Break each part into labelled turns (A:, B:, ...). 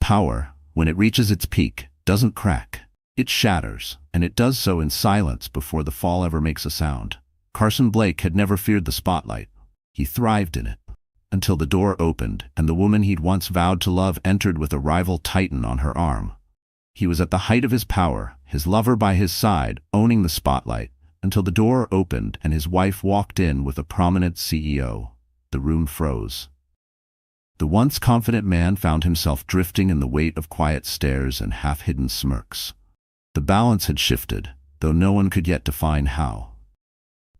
A: Power, when it reaches its peak, doesn't crack. It shatters, and it does so in silence before the fall ever makes a sound. Carson Blake had never feared the spotlight. He thrived in it. Until the door opened, and the woman he'd once vowed to love entered with a rival titan on her arm. He was at the height of his power, his lover by his side, owning the spotlight, until the door opened and his wife walked in with a prominent CEO. The room froze. The once confident man found himself drifting in the weight of quiet stares and half-hidden smirks. The balance had shifted, though no one could yet define how.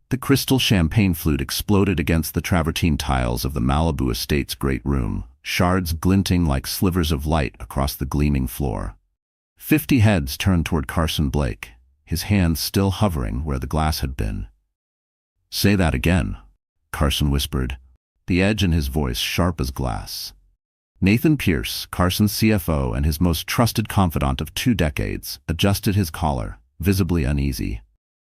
A: The crystal champagne flute exploded against the travertine tiles of the Malibu estate's great room, shards glinting like slivers of light across the gleaming floor. 50 heads turned toward Carson Blake, his hands still hovering where the glass had been. "Say that again," Carson whispered, the edge in his voice sharp as glass. Nathan Pierce, Carson's CFO and his most trusted confidant of 2 decades, adjusted his collar, visibly uneasy.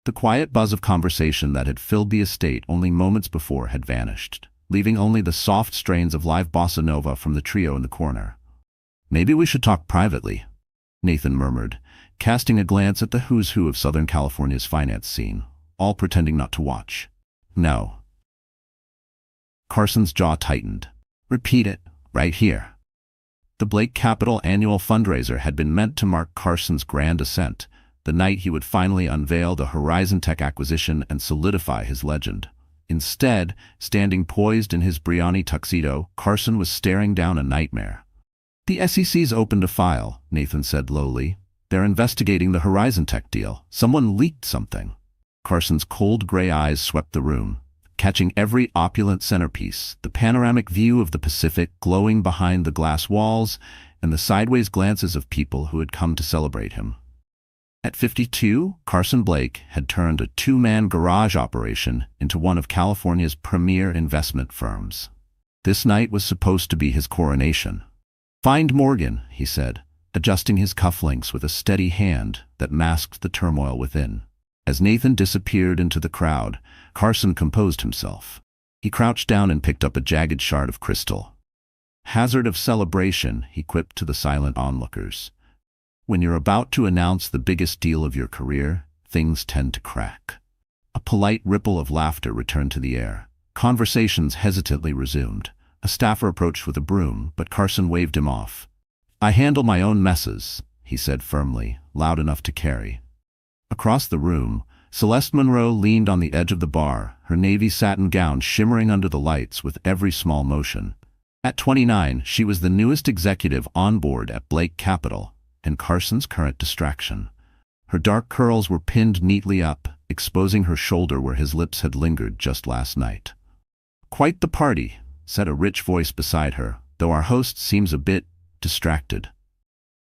A: The quiet buzz of conversation that had filled the estate only moments before had vanished, leaving only the soft strains of live bossa nova from the trio in the corner. "Maybe we should talk privately," Nathan murmured, casting a glance at the who's who of Southern California's finance scene, all pretending not to watch. "No." Carson's jaw tightened. "Repeat it, right here." The Blake Capital annual fundraiser had been meant to mark Carson's grand ascent, the night he would finally unveil the Horizon Tech acquisition and solidify his legend. Instead, standing poised in his Brioni tuxedo, Carson was staring down a nightmare. "The SEC's opened a file," Nathan said lowly. "They're investigating the Horizon Tech deal. Someone leaked something." Carson's cold gray eyes swept the room, catching every opulent centerpiece, the panoramic view of the Pacific glowing behind the glass walls, and the sideways glances of people who had come to celebrate him. At 52, Carson Blake had turned a 2-man garage operation into one of California's premier investment firms. This night was supposed to be his coronation. "Find Morgan," he said, adjusting his cufflinks with a steady hand that masked the turmoil within. As Nathan disappeared into the crowd, Carson composed himself. He crouched down and picked up a jagged shard of crystal. "Hazard of celebration," he quipped to the silent onlookers. "When you're about to announce the biggest deal of your career, things tend to crack." A polite ripple of laughter returned to the air. Conversations hesitantly resumed. A staffer approached with a broom, but Carson waved him off. "I handle my own messes," he said firmly, loud enough to carry. Across the room, Celeste Monroe leaned on the edge of the bar, her navy satin gown shimmering under the lights with every small motion. At 29, she was the newest executive on board at Blake Capital, and Carson's current distraction. Her dark curls were pinned neatly up, exposing her shoulder where his lips had lingered just last night. "Quite the party," said a rich voice beside her, though our host seems a bit distracted.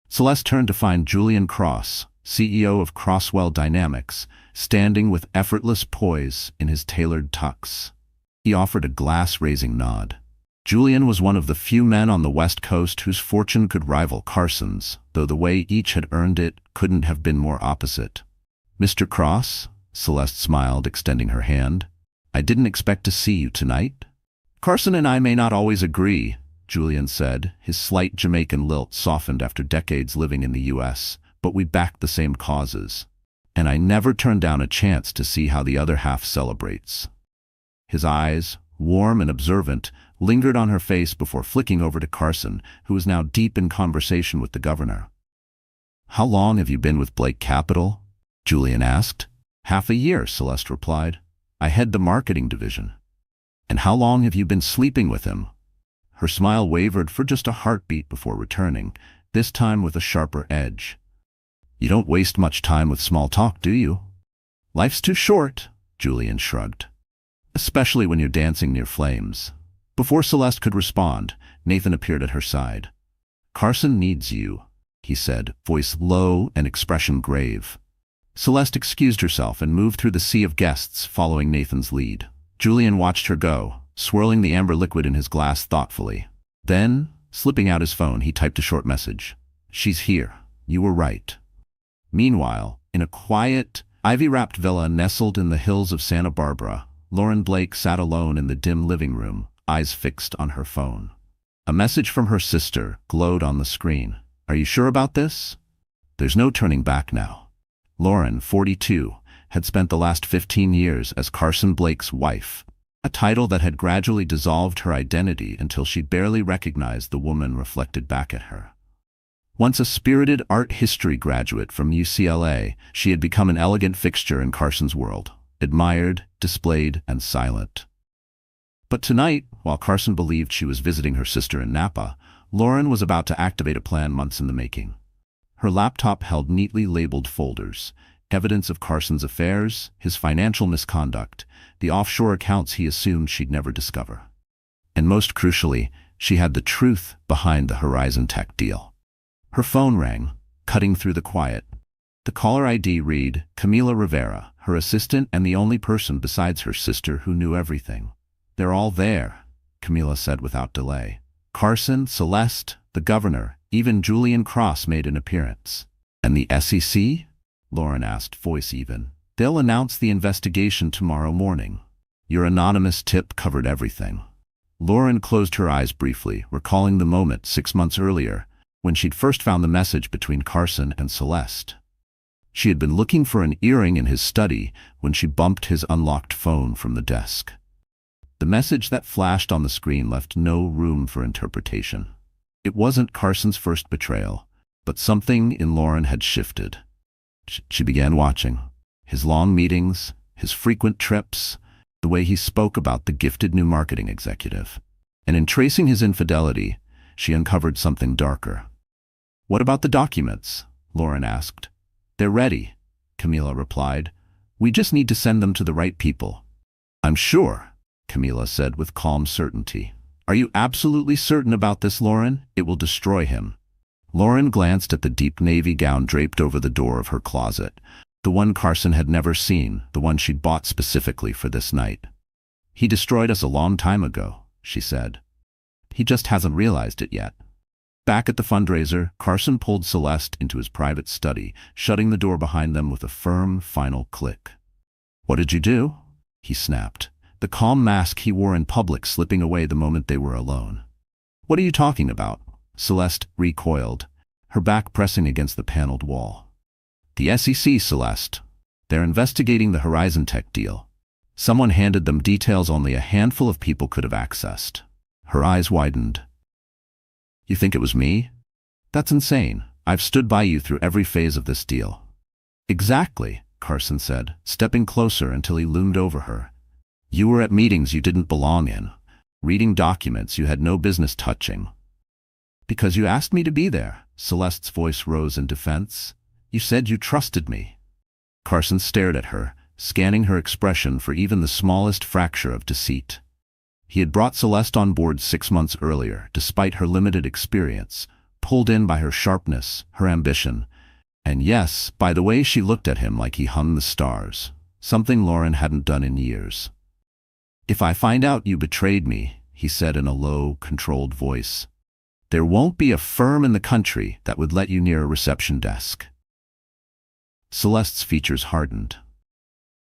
A: Celeste turned to find Julian Cross, CEO of Crosswell Dynamics, standing with effortless poise in his tailored tux. He offered a glass-raising nod. Julian was one of the few men on the West Coast whose fortune could rival Carson's, though the way each had earned it couldn't have been more opposite. "Mr. Cross," Celeste smiled, extending her hand, "I didn't expect to see you tonight." "Carson and I may not always agree," Julian said, his slight Jamaican lilt softened after decades living in the U.S., "but we back the same causes. And I never turn down a chance to see how the other half celebrates." His eyes, warm and observant, lingered on her face before flicking over to Carson, who was now deep in conversation with the governor. "How long have you been with Blake Capital?" Julian asked. "Half a year," Celeste replied. "I head the marketing division." "And how long have you been sleeping with him?" Her smile wavered for just a heartbeat before returning, this time with a sharper edge. "You don't waste much time with small talk, do you?" "Life's too short," Julian shrugged. "Especially when you're dancing near flames." Before Celeste could respond, Nathan appeared at her side. "Carson needs you," he said, voice low and expression grave. Celeste excused herself and moved through the sea of guests following Nathan's lead. Julian watched her go, swirling the amber liquid in his glass thoughtfully. Then, slipping out his phone, he typed a short message. "She's here. You were right." Meanwhile, in a quiet, ivy-wrapped villa nestled in the hills of Santa Barbara, Lauren Blake sat alone in the dim living room, eyes fixed on her phone. A message from her sister glowed on the screen. "Are you sure about this?" There's no turning back now. Lauren, 42, had spent the last 15 years as Carson Blake's wife, a title that had gradually dissolved her identity until she barely recognized the woman reflected back at her. Once a spirited art history graduate from UCLA, she had become an elegant fixture in Carson's world, admired, displayed, and silent. But tonight, while Carson believed she was visiting her sister in Napa, Lauren was about to activate a plan months in the making. Her laptop held neatly labeled folders, evidence of Carson's affairs, his financial misconduct, the offshore accounts he assumed she'd never discover. And most crucially, she had the truth behind the Horizon Tech deal. Her phone rang, cutting through the quiet. The caller ID read, Camila Rivera, her assistant and the only person besides her sister who knew everything. "They're all there," Camila said without delay. Carson, Celeste, the governor, even Julian Cross made an appearance. "And the SEC?" Lauren asked, voice even. "They'll announce the investigation tomorrow morning. Your anonymous tip covered everything." Lauren closed her eyes briefly, recalling the moment 6 months earlier when she'd first found the message between Carson and Celeste. She had been looking for an earring in his study when she bumped his unlocked phone from the desk. The message that flashed on the screen left no room for interpretation. It wasn't Carson's first betrayal, but something in Lauren had shifted. She began watching. His long meetings, his frequent trips, the way he spoke about the gifted new marketing executive. And in tracing his infidelity, she uncovered something darker. "What about the documents?" Lauren asked. "They're ready," Camila replied. "We just need to send them to the right people." "I'm sure," Camila said with calm certainty. "Are you absolutely certain about this, Lauren? It will destroy him." Lauren glanced at the deep navy gown draped over the door of her closet, the one Carson had never seen, the one she'd bought specifically for this night. "He destroyed us a long time ago," she said. "He just hasn't realized it yet." Back at the fundraiser, Carson pulled Celeste into his private study, shutting the door behind them with a firm, final click. "What did you do?" he snapped, the calm mask he wore in public slipping away the moment they were alone. "What are you talking about?" Celeste recoiled, her back pressing against the paneled wall. "The SEC, Celeste. They're investigating the Horizon Tech deal. Someone handed them details only a handful of people could have accessed." Her eyes widened. "You think it was me? That's insane. I've stood by you through every phase of this deal." "Exactly," Carson said, stepping closer until he loomed over her. "You were at meetings you didn't belong in, reading documents you had no business touching." "Because you asked me to be there," Celeste's voice rose in defense. "You said you trusted me." Carson stared at her, scanning her expression for even the smallest fracture of deceit. He had brought Celeste on board 6 months earlier, despite her limited experience, pulled in by her sharpness, her ambition, and yes, by the way she looked at him like he hung the stars, something Lauren hadn't done in years. "If I find out you betrayed me," he said in a low, controlled voice, "there won't be a firm in the country that would let you near a reception desk." Celeste's features hardened.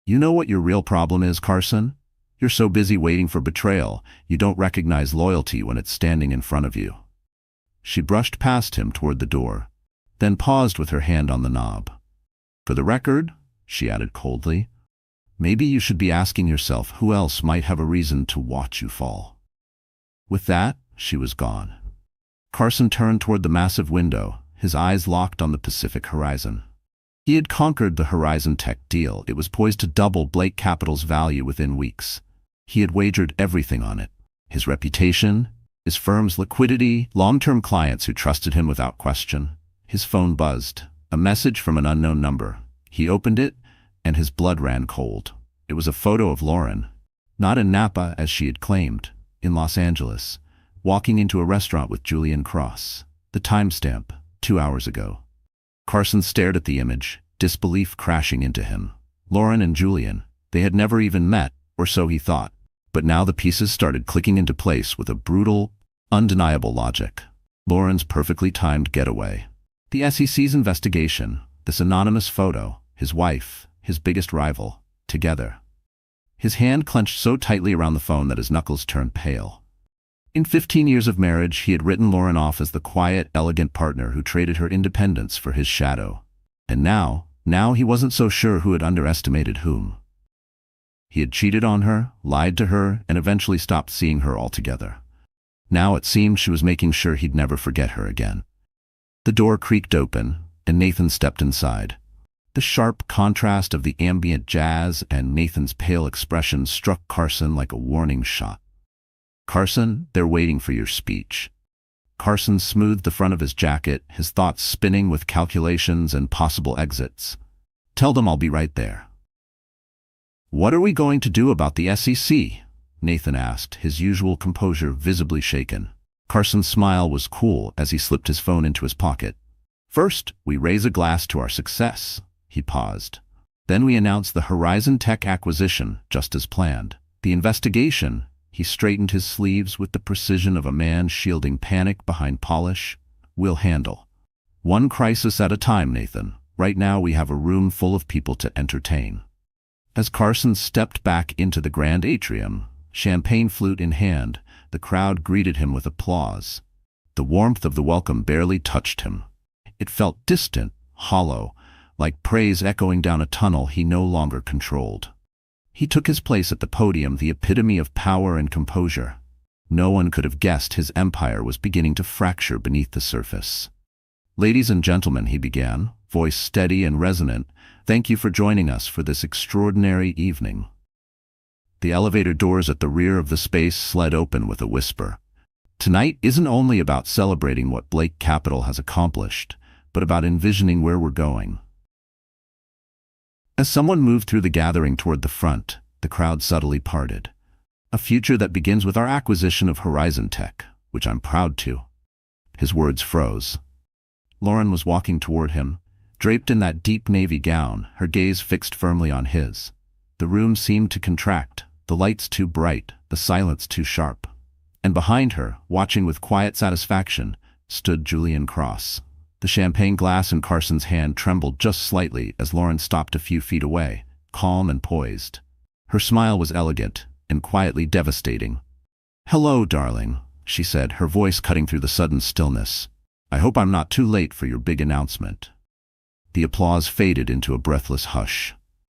A: "You know what your real problem is, Carson? You're so busy waiting for betrayal, you don't recognize loyalty when it's standing in front of you." She brushed past him toward the door, then paused with her hand on the knob. "For the record," she added coldly, "maybe you should be asking yourself who else might have a reason to watch you fall." With that, she was gone. Carson turned toward the massive window, his eyes locked on the Pacific horizon. He had conquered the Horizon Tech deal. It was poised to double Blake Capital's value within weeks. He had wagered everything on it. His reputation, his firm's liquidity, long-term clients who trusted him without question. His phone buzzed. A message from an unknown number. He opened it, and his blood ran cold. It was a photo of Lauren, not in Napa as she had claimed, in Los Angeles, walking into a restaurant with Julian Cross. The timestamp, 2 hours ago. Carson stared at the image, disbelief crashing into him. Lauren and Julian, they had never even met, or so he thought. But now the pieces started clicking into place with a brutal, undeniable logic. Lauren's perfectly timed getaway. The SEC's investigation, this anonymous photo, his wife, his biggest rival, together. His hand clenched so tightly around the phone that his knuckles turned pale. In 15 years of marriage, he had written Lauren off as the quiet, elegant partner who traded her independence for his shadow. And now he wasn't so sure who had underestimated whom. He had cheated on her, lied to her, and eventually stopped seeing her altogether. Now it seemed she was making sure he'd never forget her again. The door creaked open, and Nathan stepped inside. The sharp contrast of the ambient jazz and Nathan's pale expression struck Carson like a warning shot. "Carson, they're waiting for your speech." Carson smoothed the front of his jacket, his thoughts spinning with calculations and possible exits. "Tell them I'll be right there." "What are we going to do about the SEC?" Nathan asked, his usual composure visibly shaken. Carson's smile was cool as he slipped his phone into his pocket. "First, we raise a glass to our success." He paused. "Then we announce the Horizon Tech acquisition, just as planned. The investigation," he straightened his sleeves with the precision of a man shielding panic behind polish, "we'll handle. One crisis at a time, Nathan. Right now we have a room full of people to entertain." As Carson stepped back into the grand atrium, champagne flute in hand, the crowd greeted him with applause. The warmth of the welcome barely touched him. It felt distant, hollow, like praise echoing down a tunnel he no longer controlled. He took his place at the podium, the epitome of power and composure. No one could have guessed his empire was beginning to fracture beneath the surface. "Ladies and gentlemen," he began, voice steady and resonant, "thank you for joining us for this extraordinary evening." The elevator doors at the rear of the space slid open with a whisper. "Tonight isn't only about celebrating what Blake Capital has accomplished, but about envisioning where we're going." As someone moved through the gathering toward the front, the crowd subtly parted. "A future that begins with our acquisition of Horizon Tech, which I'm proud to." His words froze. Lauren was walking toward him, draped in that deep navy gown, her gaze fixed firmly on his. The room seemed to contract, the lights too bright, the silence too sharp. And behind her, watching with quiet satisfaction, stood Julian Cross. The champagne glass in Carson's hand trembled just slightly as Lauren stopped a few feet away, calm and poised. Her smile was elegant and quietly devastating. "Hello, darling," she said, her voice cutting through the sudden stillness. "I hope I'm not too late for your big announcement." The applause faded into a breathless hush.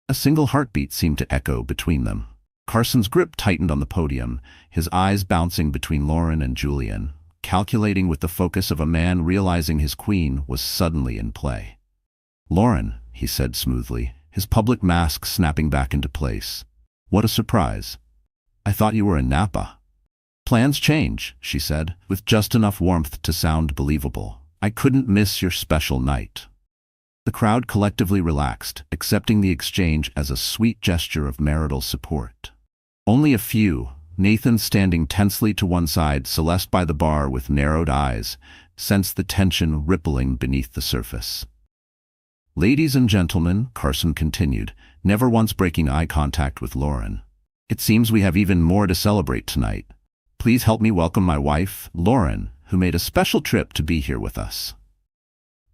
A: A single heartbeat seemed to echo between them. Carson's grip tightened on the podium, his eyes bouncing between Lauren and Julian, calculating with the focus of a man realizing his queen was suddenly in play. "Lauren," he said smoothly, his public mask snapping back into place. "What a surprise. I thought you were in Napa." "Plans change," she said, with just enough warmth to sound believable. "I couldn't miss your special night." The crowd collectively relaxed, accepting the exchange as a sweet gesture of marital support. Only a few, Nathan standing tensely to one side, Celeste by the bar with narrowed eyes, sensed the tension rippling beneath the surface. "Ladies and gentlemen," Carson continued, never once breaking eye contact with Lauren, "it seems we have even more to celebrate tonight. Please help me welcome my wife, Lauren, who made a special trip to be here with us."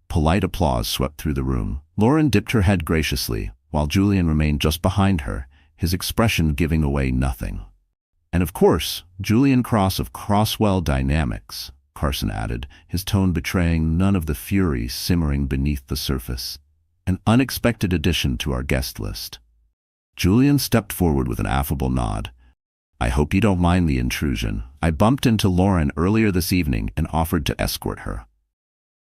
A: Polite applause swept through the room. Lauren dipped her head graciously, while Julian remained just behind her, his expression giving away nothing. "And of course, Julian Cross of Crosswell Dynamics," Carson added, his tone betraying none of the fury simmering beneath the surface. "An unexpected addition to our guest list." Julian stepped forward with an affable nod. "I hope you don't mind the intrusion. I bumped into Lauren earlier this evening and offered to escort her."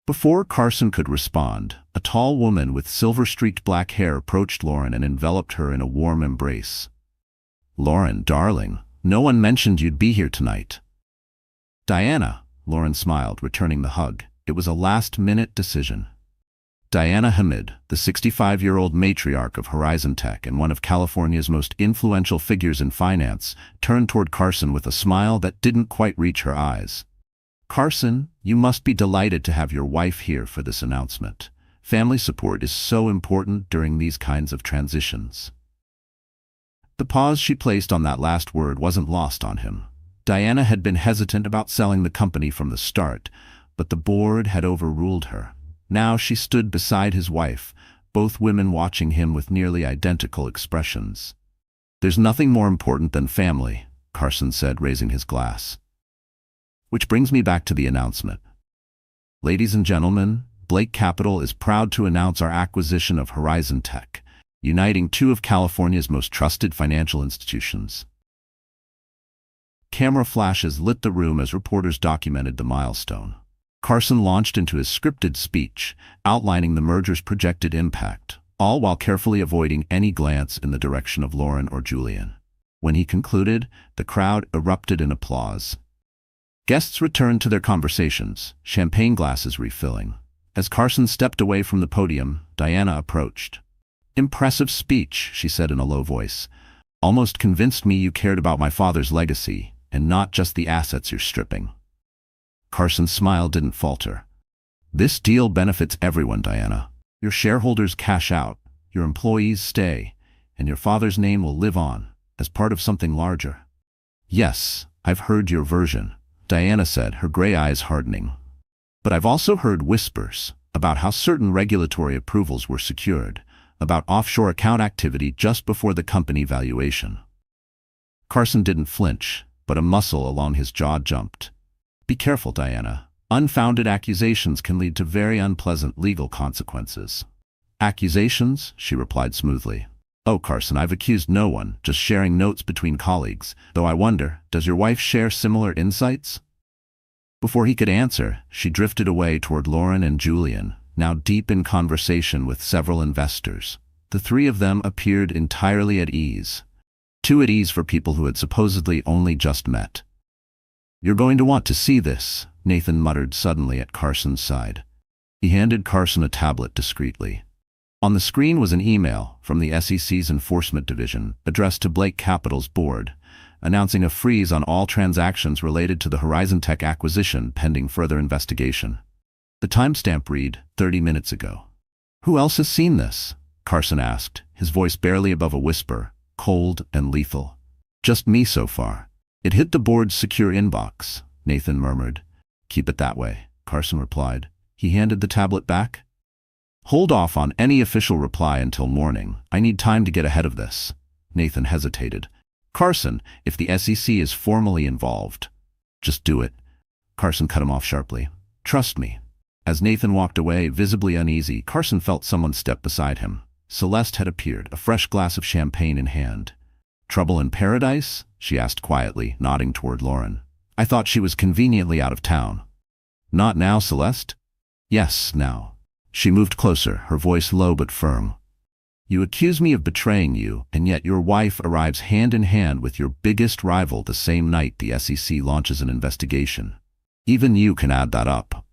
A: Before Carson could respond, a tall woman with silver-streaked black hair approached Lauren and enveloped her in a warm embrace. "Lauren, darling, no one mentioned you'd be here tonight." "Diana," Lauren smiled, returning the hug. It was a last-minute decision. Diana Hamid, the 65-year-old matriarch of Horizon Tech and one of California's most influential figures in finance, turned toward Carson with a smile that didn't quite reach her eyes. "Carson, you must be delighted to have your wife here for this announcement. Family support is so important during these kinds of transitions." The pause she placed on that last word wasn't lost on him. Diana had been hesitant about selling the company from the start, but the board had overruled her. Now she stood beside his wife, both women watching him with nearly identical expressions. "There's nothing more important than family," Carson said, raising his glass. Which brings me back to the announcement. Ladies and gentlemen, Blake Capital is proud to announce our acquisition of Horizon Tech, uniting two of California's most trusted financial institutions. Camera flashes lit the room as reporters documented the milestone. Carson launched into his scripted speech, outlining the merger's projected impact, all while carefully avoiding any glance in the direction of Lauren or Julian. When he concluded, the crowd erupted in applause. Guests returned to their conversations, champagne glasses refilling. As Carson stepped away from the podium, Diana approached. "Impressive speech," she said in a low voice. "Almost convinced me you cared about my father's legacy, and not just the assets you're stripping." Carson's smile didn't falter. "This deal benefits everyone, Diana. Your shareholders cash out, your employees stay, and your father's name will live on, as part of something larger." "Yes, I've heard your version," Diana said, her gray eyes hardening. "But I've also heard whispers about how certain regulatory approvals were secured, about offshore account activity just before the company valuation." Carson didn't flinch, but a muscle along his jaw jumped. "Be careful, Diana. Unfounded accusations can lead to very unpleasant legal consequences." "Accusations?" she replied smoothly. "Oh, Carson, I've accused no one, just sharing notes between colleagues, though I wonder, does your wife share similar insights?" Before he could answer, she drifted away toward Lauren and Julian, now deep in conversation with several investors. The three of them appeared entirely at ease. Too at ease for people who had supposedly only just met. "You're going to want to see this," Nathan muttered suddenly at Carson's side. He handed Carson a tablet discreetly. On the screen was an email from the SEC's Enforcement Division addressed to Blake Capital's board, announcing a freeze on all transactions related to the Horizon Tech acquisition pending further investigation. The timestamp read, 30 minutes ago. "Who else has seen this?" Carson asked, his voice barely above a whisper, cold and lethal. "Just me so far." "It hit the board's secure inbox," Nathan murmured. "Keep it that way," Carson replied. He handed the tablet back. "Hold off on any official reply until morning. I need time to get ahead of this." Nathan hesitated. "Carson, if the SEC is formally involved." "Just do it." Carson cut him off sharply. "Trust me." As Nathan walked away, visibly uneasy, Carson felt someone step beside him. Celeste had appeared, a fresh glass of champagne in hand. "Trouble in paradise?" she asked quietly, nodding toward Lauren. "I thought she was conveniently out of town." "Not now, Celeste?" "Yes, now." She moved closer, her voice low but firm. "You accuse me of betraying you, and yet your wife arrives hand in hand with your biggest rival the same night the SEC launches an investigation. Even you can add that up."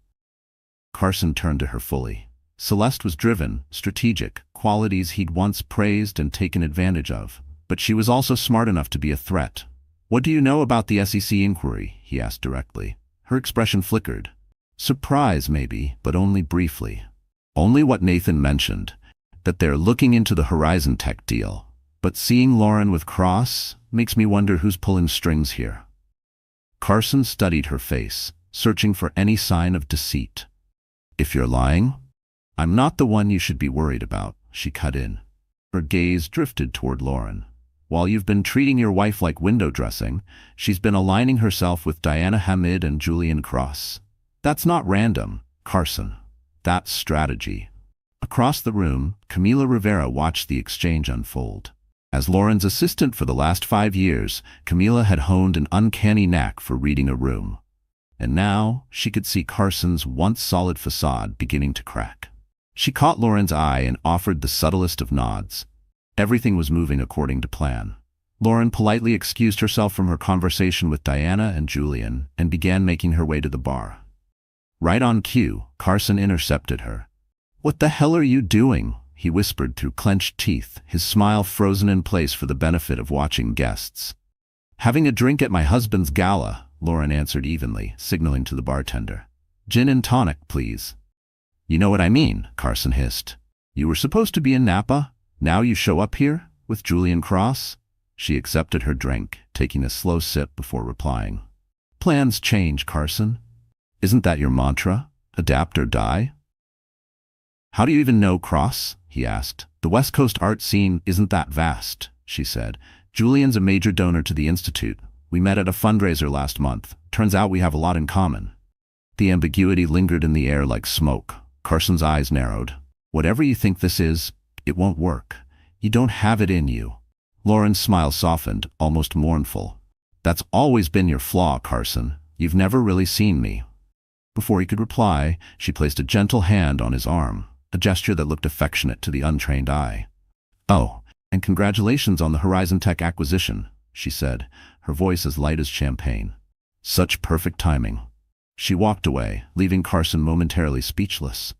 A: Carson turned to her fully. Celeste was driven, strategic, qualities he'd once praised and taken advantage of. But she was also smart enough to be a threat. "What do you know about the SEC inquiry?" he asked directly. Her expression flickered. Surprise, maybe, but only briefly. "Only what Nathan mentioned, that they're looking into the Horizon Tech deal. But seeing Lauren with Cross makes me wonder who's pulling strings here." Carson studied her face, searching for any sign of deceit. "If you're lying, I'm not the one you should be worried about," she cut in. Her gaze drifted toward Lauren. "While you've been treating your wife like window dressing, she's been aligning herself with Diana Hamid and Julian Cross. That's not random, Carson. That's strategy." Across the room, Camila Rivera watched the exchange unfold. As Lauren's assistant for the last 5 years, Camila had honed an uncanny knack for reading a room. And now, she could see Carson's once solid facade beginning to crack. She caught Lauren's eye and offered the subtlest of nods. Everything was moving according to plan. Lauren politely excused herself from her conversation with Diana and Julian and began making her way to the bar. Right on cue, Carson intercepted her. "What the hell are you doing?" he whispered through clenched teeth, his smile frozen in place for the benefit of watching guests. "Having a drink at my husband's gala," Lauren answered evenly, signaling to the bartender. "Gin and tonic, please." "You know what I mean," Carson hissed. "You were supposed to be in Napa? Now you show up here? With Julian Cross?" She accepted her drink, taking a slow sip before replying. "Plans change, Carson. Isn't that your mantra? Adapt or die?" "How do you even know Cross?" he asked. "The West Coast art scene isn't that vast," she said. "Julian's a major donor to the Institute. We met at a fundraiser last month. Turns out we have a lot in common. The ambiguity lingered in the air like smoke. Carson's eyes narrowed. Whatever you think this is, it won't work. You don't have it in you. Lauren's smile softened, almost mournful. That's always been your flaw, Carson. You've never really seen me. Before he could reply, she placed a gentle hand on his arm, a gesture that looked affectionate to the untrained eye. Oh, and congratulations on the Horizon Tech acquisition, she said, her voice as light as champagne. Such perfect timing. She walked away, leaving Carson momentarily speechless.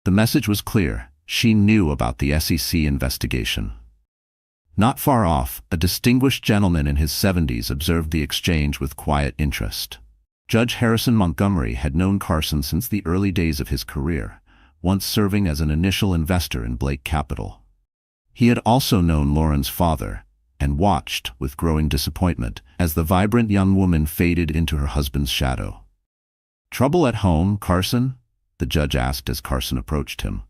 A: The message was clear. She knew about the SEC investigation. Not far off, a distinguished gentleman in his 70s observed the exchange with quiet interest. Judge Harrison Montgomery had known Carson since the early days of his career, once serving as an initial investor in Blake Capital. He had also known Lauren's father, and watched with growing disappointment as the vibrant young woman faded into her husband's shadow. "Trouble at home, Carson?" the judge asked as Carson approached him.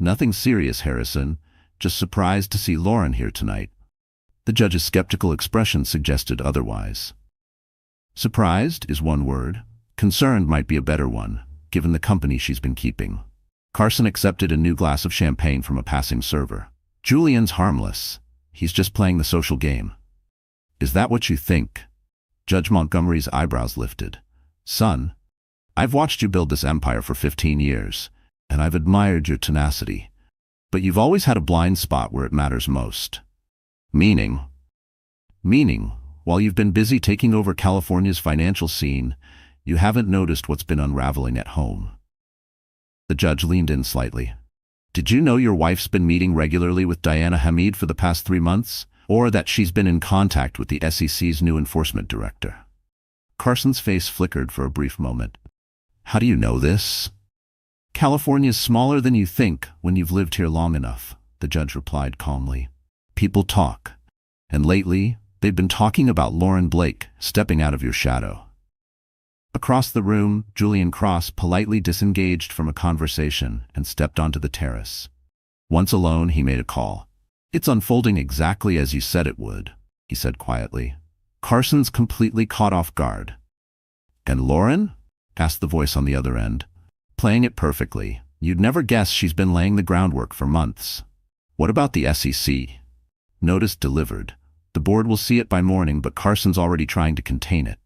A: "Nothing serious, Harrison. Just surprised to see Lauren here tonight." The judge's skeptical expression suggested otherwise. Surprised is one word. Concerned might be a better one, given the company she's been keeping. Carson accepted a new glass of champagne from a passing server. "Julian's harmless. He's just playing the social game." "Is that what you think?" Judge Montgomery's eyebrows lifted. "Son, I've watched you build this empire for 15 years, and I've admired your tenacity. But you've always had a blind spot where it matters most." Meaning, while you've been busy taking over California's financial scene, you haven't noticed what's been unraveling at home. The judge leaned in slightly. "Did you know your wife's been meeting regularly with Diana Hamid for the past 3 months? Or that she's been in contact with the SEC's new enforcement director?" Carson's face flickered for a brief moment. "How do you know this?" "California's smaller than you think when you've lived here long enough," the judge replied calmly. "People talk. And lately, they've been talking about Lauren Blake stepping out of your shadow." Across the room, Julian Cross politely disengaged from a conversation and stepped onto the terrace. Once alone, he made a call. "It's unfolding exactly as you said it would," he said quietly. Carson's completely caught off guard. "And Lauren?" asked the voice on the other end. "Playing it perfectly. You'd never guess she's been laying the groundwork for months." "What about the SEC?" "Notice delivered. The board will see it by morning, but Carson's already trying to contain it."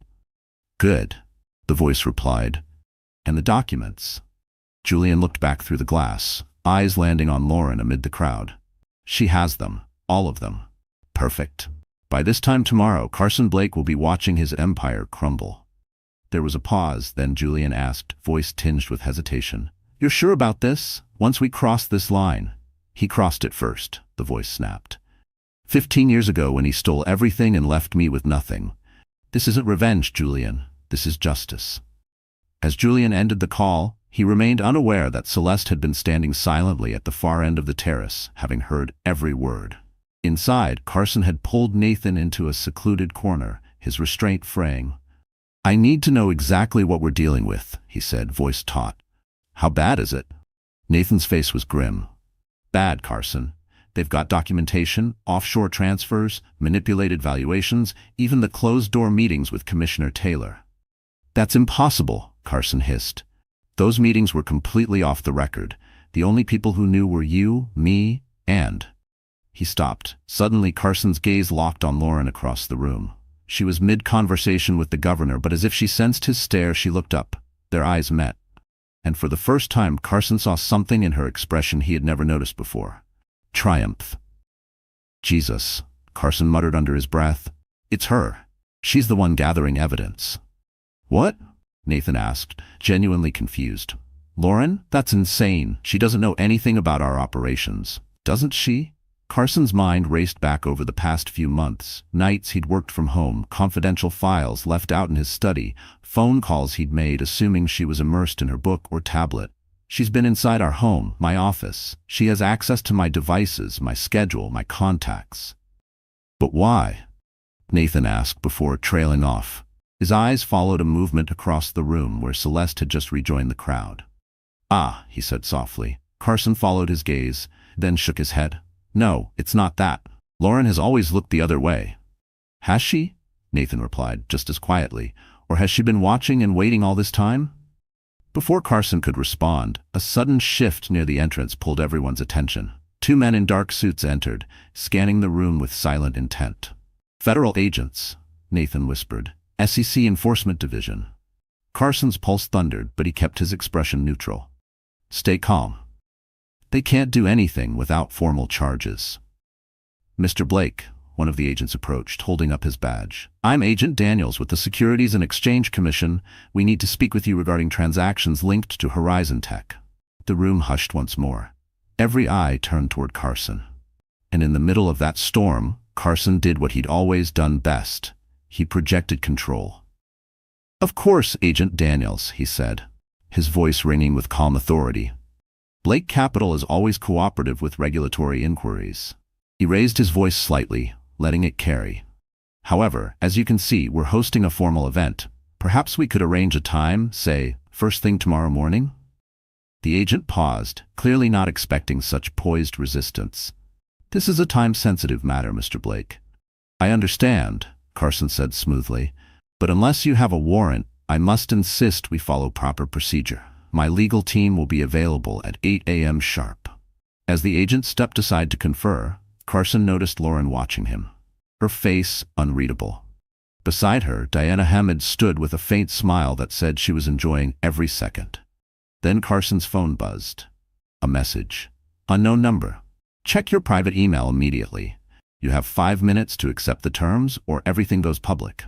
A: "Good," the voice replied. "And the documents?" Julian looked back through the glass, eyes landing on Lauren amid the crowd. "She has them. All of them." "Perfect. By this time tomorrow, Carson Blake will be watching his empire crumble." There was a pause, then Julian asked, voice tinged with hesitation. "You're sure about this? Once we cross this line?" "He crossed it first," the voice snapped. 15 years ago when he stole everything and left me with nothing. This isn't revenge, Julian. This is justice." As Julian ended the call, he remained unaware that Celeste had been standing silently at the far end of the terrace, having heard every word. Inside, Carson had pulled Nathan into a secluded corner, his restraint fraying. "I need to know exactly what we're dealing with," he said, voice taut. "How bad is it?" Nathan's face was grim. "Bad, Carson. They've got documentation, offshore transfers, manipulated valuations, even the closed-door meetings with Commissioner Taylor." "That's impossible," Carson hissed. "Those meetings were completely off the record. The only people who knew were you, me, and—" He stopped. Suddenly, Carson's gaze locked on Lauren across the room. She was mid-conversation with the governor, but as if she sensed his stare, she looked up. Their eyes met. And for the first time, Carson saw something in her expression he had never noticed before. Triumph. "Jesus," Carson muttered under his breath. "It's her. She's the one gathering evidence." "What?" Nathan asked, genuinely confused. "Lauren? That's insane. She doesn't know anything about our operations. Doesn't she?" Carson's mind raced back over the past few months, nights he'd worked from home, confidential files left out in his study, phone calls he'd made assuming she was immersed in her book or tablet. "She's been inside our home, my office. She has access to my devices, my schedule, my contacts." "But why?" Nathan asked before trailing off. His eyes followed a movement across the room where Celeste had just rejoined the crowd. "Ah," he said softly. Carson followed his gaze, then shook his head. "No, it's not that. Lauren has always looked the other way." "Has she?" Nathan replied, just as quietly. Or has she been watching and waiting all this time? Before Carson could respond, a sudden shift near the entrance pulled everyone's attention. Two men in dark suits entered, scanning the room with silent intent. "Federal agents," Nathan whispered. "SEC Enforcement Division." Carson's pulse thundered, but he kept his expression neutral. "Stay calm. They can't do anything without formal charges." "Mr. Blake," one of the agents approached, holding up his badge. "I'm Agent Daniels with the Securities and Exchange Commission. We need to speak with you regarding transactions linked to Horizon Tech." The room hushed once more. Every eye turned toward Carson. And in the middle of that storm, Carson did what he'd always done best. He projected control. "Of course, Agent Daniels," he said, his voice ringing with calm authority. "Blake Capital is always cooperative with regulatory inquiries." He raised his voice slightly, letting it carry. "However, as you can see, we're hosting a formal event. Perhaps we could arrange a time, say, first thing tomorrow morning?" The agent paused, clearly not expecting such poised resistance. "This is a time-sensitive matter, Mr. Blake." "I understand," Carson said smoothly, "but unless you have a warrant, I must insist we follow proper procedure. My legal team will be available at 8 a.m. sharp." As the agent stepped aside to confer, Carson noticed Lauren watching him, her face unreadable. Beside her, Diana Hammond stood with a faint smile that said she was enjoying every second. Then Carson's phone buzzed. A message. "Unknown number. Check your private email immediately. You have 5 minutes to accept the terms or everything goes public."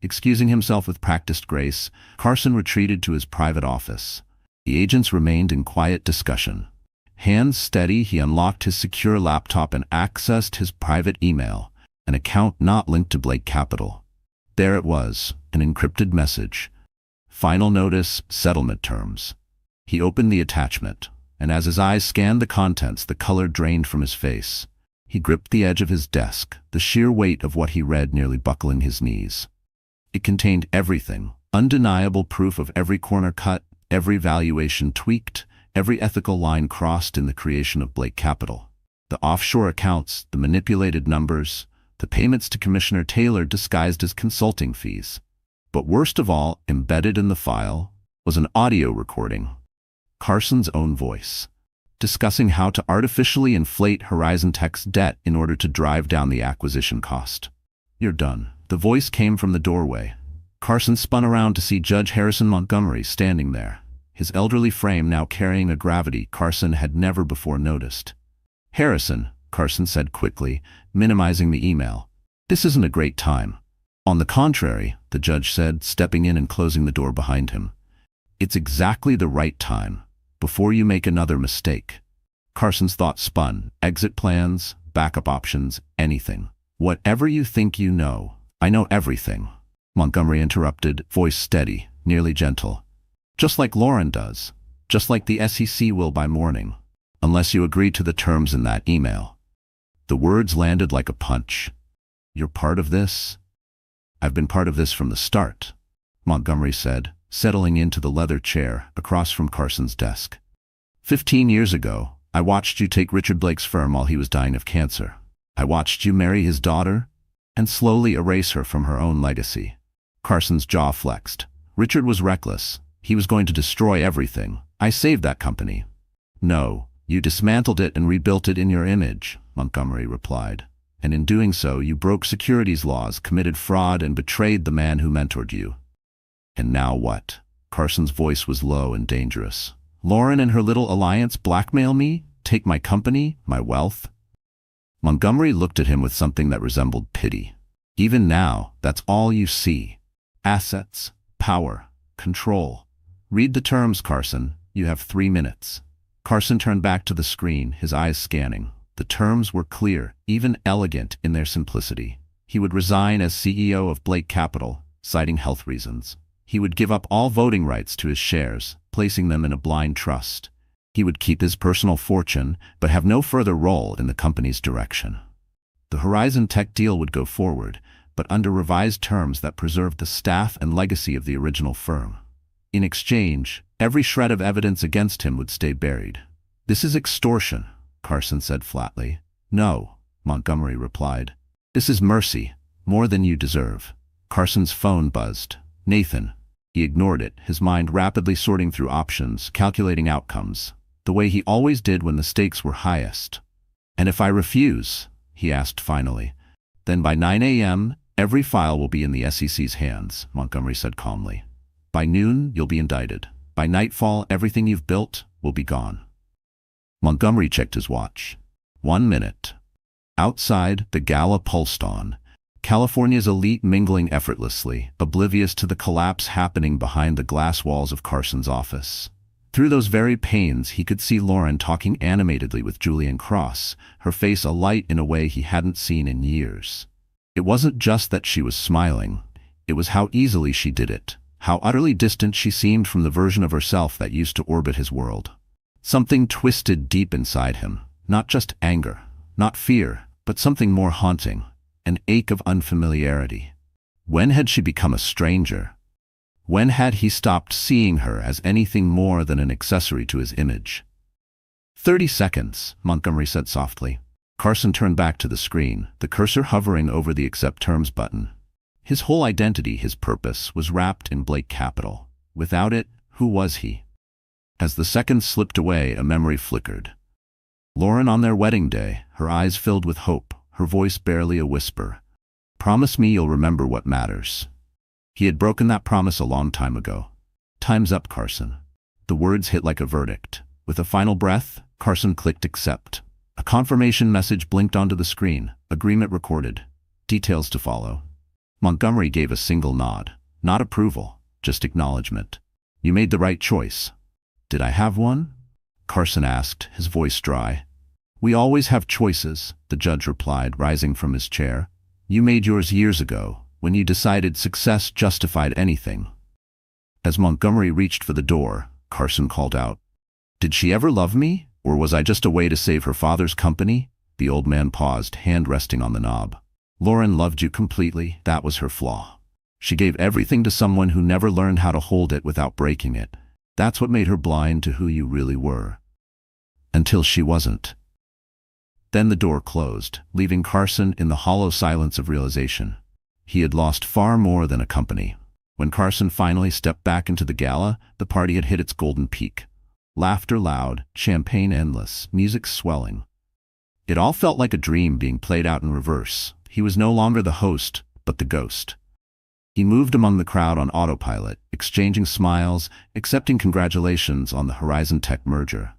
A: Excusing himself with practiced grace, Carson retreated to his private office. The agents remained in quiet discussion. Hands steady, he unlocked his secure laptop and accessed his private email, an account not linked to Blake Capital. There it was, an encrypted message. "Final notice, settlement terms." He opened the attachment, and as his eyes scanned the contents, the color drained from his face. He gripped the edge of his desk, the sheer weight of what he read nearly buckling his knees. It contained everything, undeniable proof of every corner cut, every valuation tweaked, every ethical line crossed in the creation of Blake Capital. The offshore accounts, the manipulated numbers, the payments to Commissioner Taylor disguised as consulting fees. But worst of all, embedded in the file, was an audio recording. Carson's own voice, discussing how to artificially inflate Horizon Tech's debt in order to drive down the acquisition cost. "You're done." The voice came from the doorway. Carson spun around to see Judge Harrison Montgomery standing there, his elderly frame now carrying a gravity Carson had never before noticed. "Harrison," Carson said quickly, minimizing the email, "this isn't a great time." "On the contrary," the judge said, stepping in and closing the door behind him. "It's exactly the right time, before you make another mistake." Carson's thoughts spun. Exit plans, backup options, anything. "Whatever you think you know, I know everything," Montgomery interrupted, voice steady, nearly gentle. "Just like Lauren does, just like the SEC will by morning, unless you agree to the terms in that email." The words landed like a punch. "You're part of this?" "I've been part of this from the start," Montgomery said, settling into the leather chair across from Carson's desk. 15 years ago, I watched you take Richard Blake's firm while he was dying of cancer. I watched you marry his daughter and slowly erase her from her own legacy." Carson's jaw flexed. "Richard was reckless. He was going to destroy everything. I saved that company." "No, you dismantled it and rebuilt it in your image," Montgomery replied. "And in doing so, you broke securities laws, committed fraud, and betrayed the man who mentored you." "And now what?" Carson's voice was low and dangerous. "Lauren and her little alliance blackmail me? Take my company, my wealth?" Montgomery looked at him with something that resembled pity. "Even now, that's all you see. Assets, power, control. Read the terms, Carson. You have 3 minutes." Carson turned back to the screen, his eyes scanning. The terms were clear, even elegant in their simplicity. He would resign as CEO of Blake Capital, citing health reasons. He would give up all voting rights to his shares, placing them in a blind trust. He would keep his personal fortune, but have no further role in the company's direction. The Horizon Tech deal would go forward, but under revised terms that preserved the staff and legacy of the original firm. In exchange, every shred of evidence against him would stay buried. "This is extortion," Carson said flatly. "No," Montgomery replied. "This is mercy, more than you deserve." Carson's phone buzzed. Nathan. He ignored it, his mind rapidly sorting through options, calculating outcomes, the way he always did when the stakes were highest. "And if I refuse?" he asked finally. "Then by 9 a.m., every file will be in the SEC's hands," Montgomery said calmly. "By noon, you'll be indicted. By nightfall, everything you've built will be gone." Montgomery checked his watch. 1 minute. Outside, the gala pulsed on, California's elite mingling effortlessly, oblivious to the collapse happening behind the glass walls of Carson's office. Through those very panes, he could see Lauren talking animatedly with Julian Cross, her face alight in a way he hadn't seen in years. It wasn't just that she was smiling, it was how easily she did it, how utterly distant she seemed from the version of herself that used to orbit his world. Something twisted deep inside him, not just anger, not fear, but something more haunting, an ache of unfamiliarity. When had she become a stranger? When had he stopped seeing her as anything more than an accessory to his image? 30 seconds, Montgomery said softly. Carson turned back to the screen, the cursor hovering over the Accept Terms button. His whole identity, his purpose, was wrapped in Blake capital. Without it, who was he? As the seconds slipped away, a memory flickered. Lauren on their wedding day, her eyes filled with hope, her voice barely a whisper. "Promise me you'll remember what matters." He had broken that promise a long time ago. "Time's up, Carson." The words hit like a verdict. With a final breath, Carson clicked accept. A confirmation message blinked onto the screen. Agreement recorded. Details to follow. Montgomery gave a single nod. Not approval, just acknowledgement. "You made the right choice." "Did I have one?" Carson asked, his voice dry. "We always have choices," the judge replied, rising from his chair. "You made yours years ago, when you decided success justified anything." As Montgomery reached for the door, Carson called out, "Did she ever love me, or was I just a way to save her father's company?" The old man paused, hand resting on the knob. "Lauren loved you completely, that was her flaw. She gave everything to someone who never learned how to hold it without breaking it. That's what made her blind to who you really were. Until she wasn't." Then the door closed, leaving Carson in the hollow silence of realization. He had lost far more than a company. When Carson finally stepped back into the gala, the party had hit its golden peak. Laughter loud, champagne endless, music swelling. It all felt like a dream being played out in reverse. He was no longer the host, but the ghost. He moved among the crowd on autopilot, exchanging smiles, accepting congratulations on the Horizon Tech merger.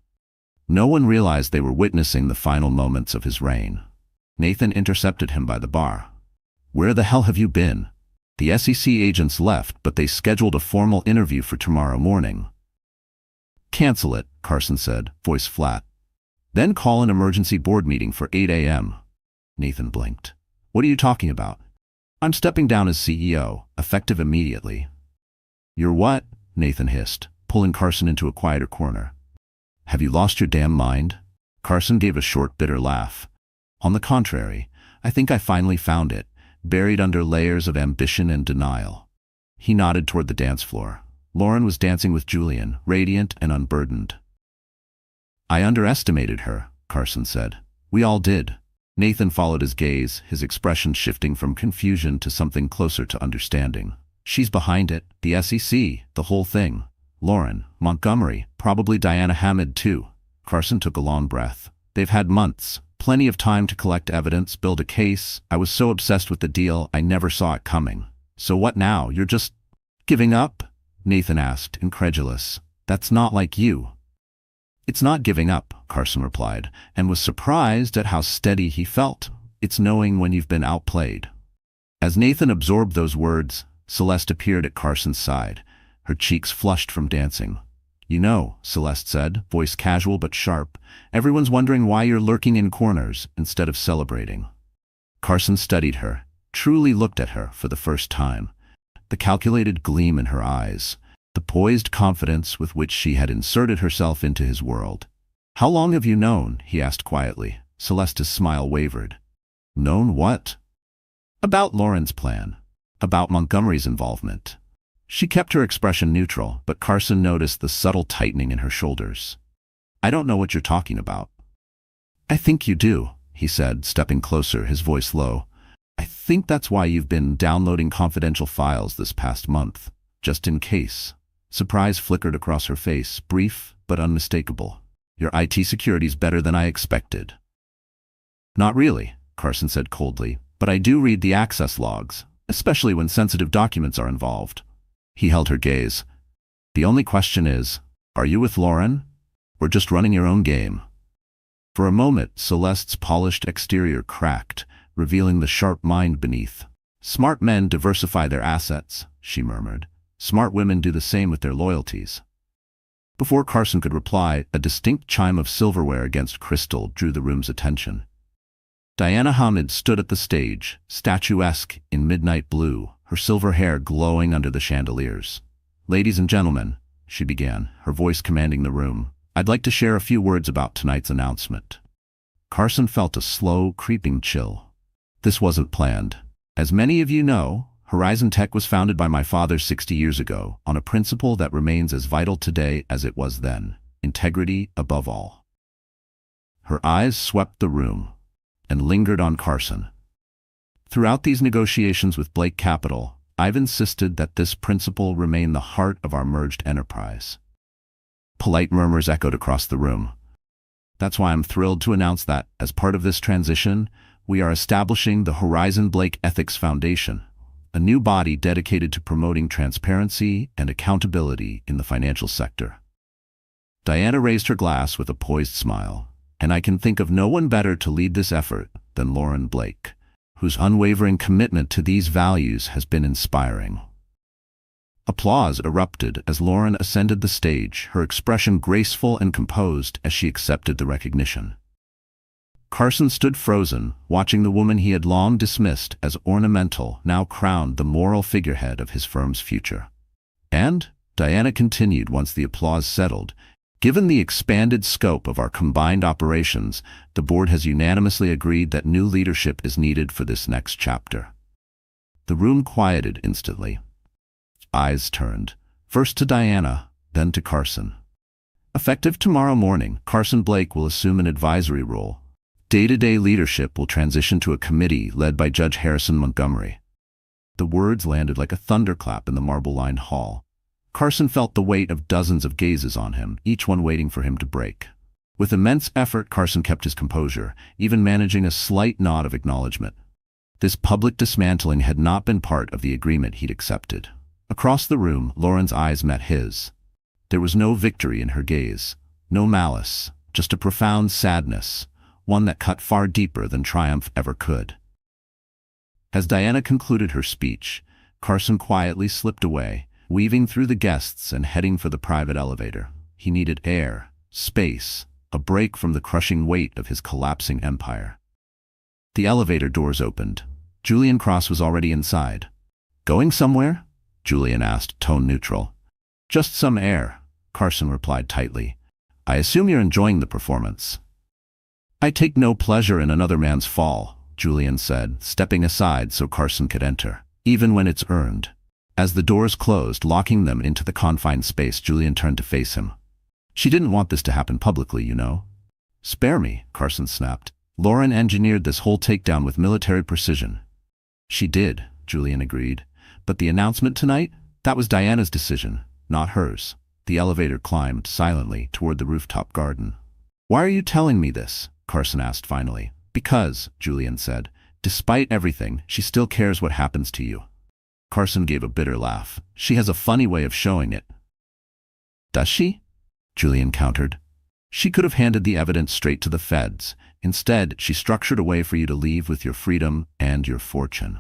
A: No one realized they were witnessing the final moments of his reign. Nathan intercepted him by the bar. "Where the hell have you been?" The SEC agents left, but they scheduled a formal interview for tomorrow morning. "Cancel it," Carson said, voice flat. "Then call an emergency board meeting for 8 a.m. Nathan blinked. "What are you talking about?" "I'm stepping down as CEO, effective immediately." "You're what?" Nathan hissed, pulling Carson into a quieter corner. "Have you lost your damn mind?" Carson gave a short, bitter laugh. "On the contrary, I think I finally found it, buried under layers of ambition and denial." He nodded toward the dance floor. Lauren was dancing with Julian, radiant and unburdened. "I underestimated her," Carson said. "We all did." Nathan followed his gaze, his expression shifting from confusion to something closer to understanding. "She's behind it, the SEC, the whole thing. Lauren, Montgomery, probably Diana Hamid too." Carson took a long breath. "They've had months, plenty of time to collect evidence, build a case. I was so obsessed with the deal, I never saw it coming." "So what now? You're just giving up?" Nathan asked, incredulous. "That's not like you." "It's not giving up," Carson replied, and was surprised at how steady he felt. "It's knowing when you've been outplayed." As Nathan absorbed those words, Celeste appeared at Carson's side, her cheeks flushed from dancing. "You know," Celeste said, voice casual but sharp, "everyone's wondering why you're lurking in corners instead of celebrating." Carson studied her, truly looked at her for the first time. The calculated gleam in her eyes, the poised confidence with which she had inserted herself into his world. "How long have you known?" he asked quietly. Celeste's smile wavered. "Known what?" "About Lauren's plan. About Montgomery's involvement." She kept her expression neutral, but Carson noticed the subtle tightening in her shoulders. "I don't know what you're talking about." "I think you do," he said, stepping closer, his voice low. I think that's why you've been downloading confidential files this past month, just in case. Surprise flickered across her face, brief but unmistakable. Your IT security's better than I expected. Not really, Carson said coldly, but I do read the access logs, especially when sensitive documents are involved. He held her gaze. The only question is, are you with Lauren? Or just running your own game? For a moment, Celeste's polished exterior cracked, revealing the sharp mind beneath. Smart men diversify their assets, she murmured. Smart women do the same with their loyalties. Before Carson could reply, a distinct chime of silverware against crystal drew the room's attention. Diana Hamid stood at the stage, statuesque in midnight blue, her silver hair glowing under the chandeliers. Ladies and gentlemen, she began, her voice commanding the room, I'd like to share a few words about tonight's announcement. Carson felt a slow, creeping chill. This wasn't planned. As many of you know, Horizon Tech was founded by my father 60 years ago on a principle that remains as vital today as it was then: integrity above all. Her eyes swept the room and lingered on Carson. Throughout these negotiations with Blake Capital, I've insisted that this principle remain the heart of our merged enterprise. Polite murmurs echoed across the room. That's why I'm thrilled to announce that, as part of this transition, we are establishing the Horizon Blake Ethics Foundation, a new body dedicated to promoting transparency and accountability in the financial sector. Diana raised her glass with a poised smile, and I can think of no one better to lead this effort than Lauren Blake, whose unwavering commitment to these values has been inspiring. Applause erupted as Lauren ascended the stage, her expression graceful and composed as she accepted the recognition. Carson stood frozen, watching the woman he had long dismissed as ornamental now crowned the moral figurehead of his firm's future. And, Diana continued once the applause settled, given the expanded scope of our combined operations, the board has unanimously agreed that new leadership is needed for this next chapter. The room quieted instantly. Eyes turned, first to Diana, then to Carson. Effective tomorrow morning, Carson Blake will assume an advisory role. Day-to-day leadership will transition to a committee led by Judge Harrison Montgomery. The words landed like a thunderclap in the marble-lined hall. Carson felt the weight of dozens of gazes on him, each one waiting for him to break. With immense effort, Carson kept his composure, even managing a slight nod of acknowledgement. This public dismantling had not been part of the agreement he'd accepted. Across the room, Lauren's eyes met his. There was no victory in her gaze, no malice, just a profound sadness, one that cut far deeper than triumph ever could. As Diana concluded her speech, Carson quietly slipped away, weaving through the guests and heading for the private elevator. He needed air, space, a break from the crushing weight of his collapsing empire. The elevator doors opened. Julian Cross was already inside. "Going somewhere?" Julian asked, tone neutral. "Just some air," Carson replied tightly. "I assume you're enjoying the performance." "I take no pleasure in another man's fall," Julian said, stepping aside so Carson could enter, "even when it's earned." As the doors closed, locking them into the confined space, Julian turned to face him. "She didn't want this to happen publicly, you know." "Spare me," Carson snapped. "Lauren engineered this whole takedown with military precision." "She did," Julian agreed. "But the announcement tonight? That was Diana's decision, not hers." The elevator climbed silently toward the rooftop garden. "Why are you telling me this?" Carson asked finally. "Because," Julian said, "despite everything, she still cares what happens to you." Carson gave a bitter laugh. "She has a funny way of showing it." "Does she?" Julian countered. "She could have handed the evidence straight to the feds. Instead, she structured a way for you to leave with your freedom and your fortune."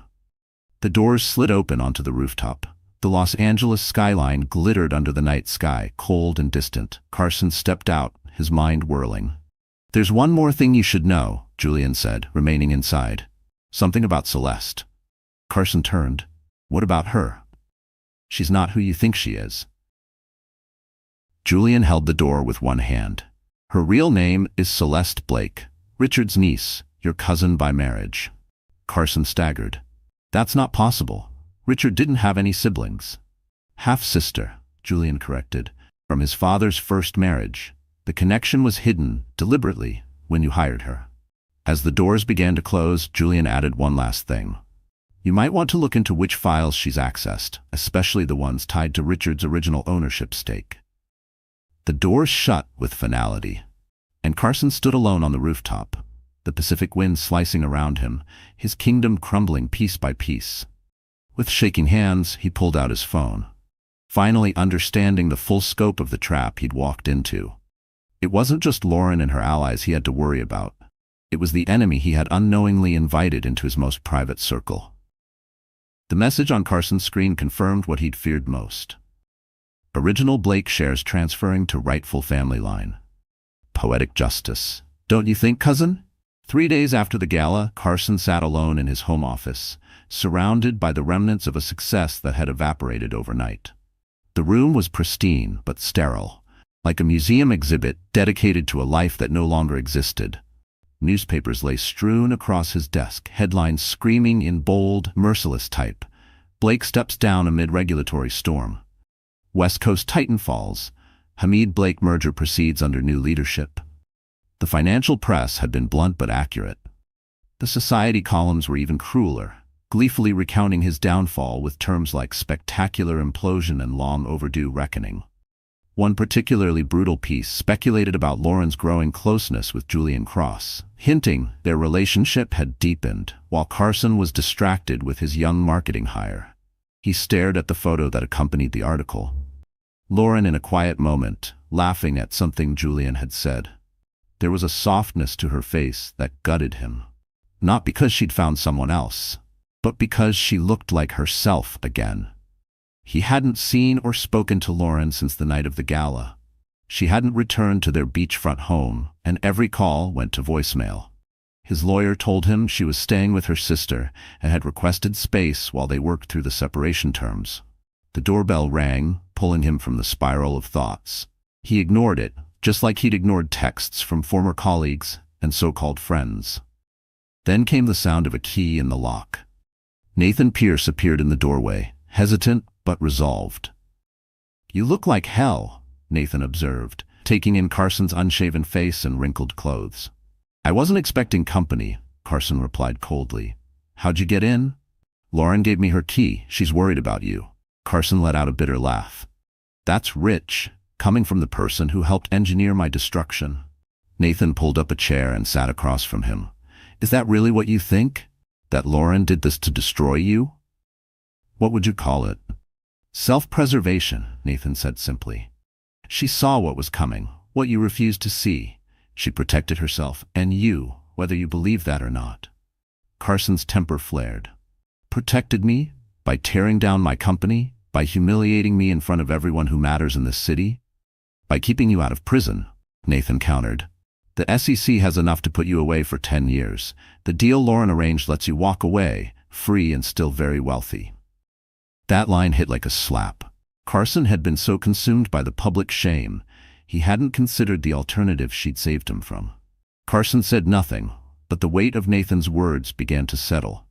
A: The doors slid open onto the rooftop. The Los Angeles skyline glittered under the night sky, cold and distant. Carson stepped out, his mind whirling. "There's one more thing you should know," Julian said, remaining inside. "Something about Celeste." Carson turned. "What about her?" "She's not who you think she is." Julian held the door with one hand. "Her real name is Celeste Blake, Richard's niece, your cousin by marriage." Carson staggered. "That's not possible. Richard didn't have any siblings." "Half-sister," Julian corrected, "from his father's first marriage. The connection was hidden, deliberately, when you hired her." As the doors began to close, Julian added one last thing. You might want to look into which files she's accessed, especially the ones tied to Richard's original ownership stake. The doors shut with finality, and Carson stood alone on the rooftop, the Pacific wind slicing around him, his kingdom crumbling piece by piece. With shaking hands, he pulled out his phone, finally understanding the full scope of the trap he'd walked into. It wasn't just Lauren and her allies he had to worry about. It was the enemy he had unknowingly invited into his most private circle. The message on Carson's screen confirmed what he'd feared most. Original Blake shares transferring to rightful family line. Poetic justice. Don't you think, cousin? 3 days after the gala, Carson sat alone in his home office, surrounded by the remnants of a success that had evaporated overnight. The room was pristine but sterile, like a museum exhibit dedicated to a life that no longer existed. Newspapers lay strewn across his desk, headlines screaming in bold, merciless type. Blake steps down amid regulatory storm. West Coast Titan falls. Hamid Blake merger proceeds under new leadership. The financial press had been blunt but accurate. The society columns were even crueler, gleefully recounting his downfall with terms like spectacular implosion and long overdue reckoning. One particularly brutal piece speculated about Lauren's growing closeness with Julian Cross, hinting their relationship had deepened, while Carson was distracted with his young marketing hire. He stared at the photo that accompanied the article. Lauren in a quiet moment, laughing at something Julian had said. There was a softness to her face that gutted him. Not because she'd found someone else, but because she looked like herself again. He hadn't seen or spoken to Lauren since the night of the gala. She hadn't returned to their beachfront home, and every call went to voicemail. His lawyer told him she was staying with her sister and had requested space while they worked through the separation terms. The doorbell rang, pulling him from the spiral of thoughts. He ignored it, just like he'd ignored texts from former colleagues and so-called friends. Then came the sound of a key in the lock. Nathan Pierce appeared in the doorway, hesitant but resolved. "You look like hell," Nathan observed, taking in Carson's unshaven face and wrinkled clothes. "I wasn't expecting company," Carson replied coldly. "How'd you get in?" "Lauren gave me her key. She's worried about you." Carson let out a bitter laugh. "That's rich, coming from the person who helped engineer my destruction." Nathan pulled up a chair and sat across from him. "Is that really what you think? That Lauren did this to destroy you?" "What would you call it?" "Self-preservation," Nathan said simply. "She saw what was coming, what you refused to see. She protected herself and you, whether you believe that or not." Carson's temper flared. "Protected me? By tearing down my company? By humiliating me in front of everyone who matters in this city? By keeping you out of prison," Nathan countered. "The SEC has enough to put you away for 10 years. The deal Lauren arranged lets you walk away, free and still very wealthy." That line hit like a slap. Carson had been so consumed by the public shame, he hadn't considered the alternative she'd saved him from. Carson said nothing, but the weight of Nathan's words began to settle.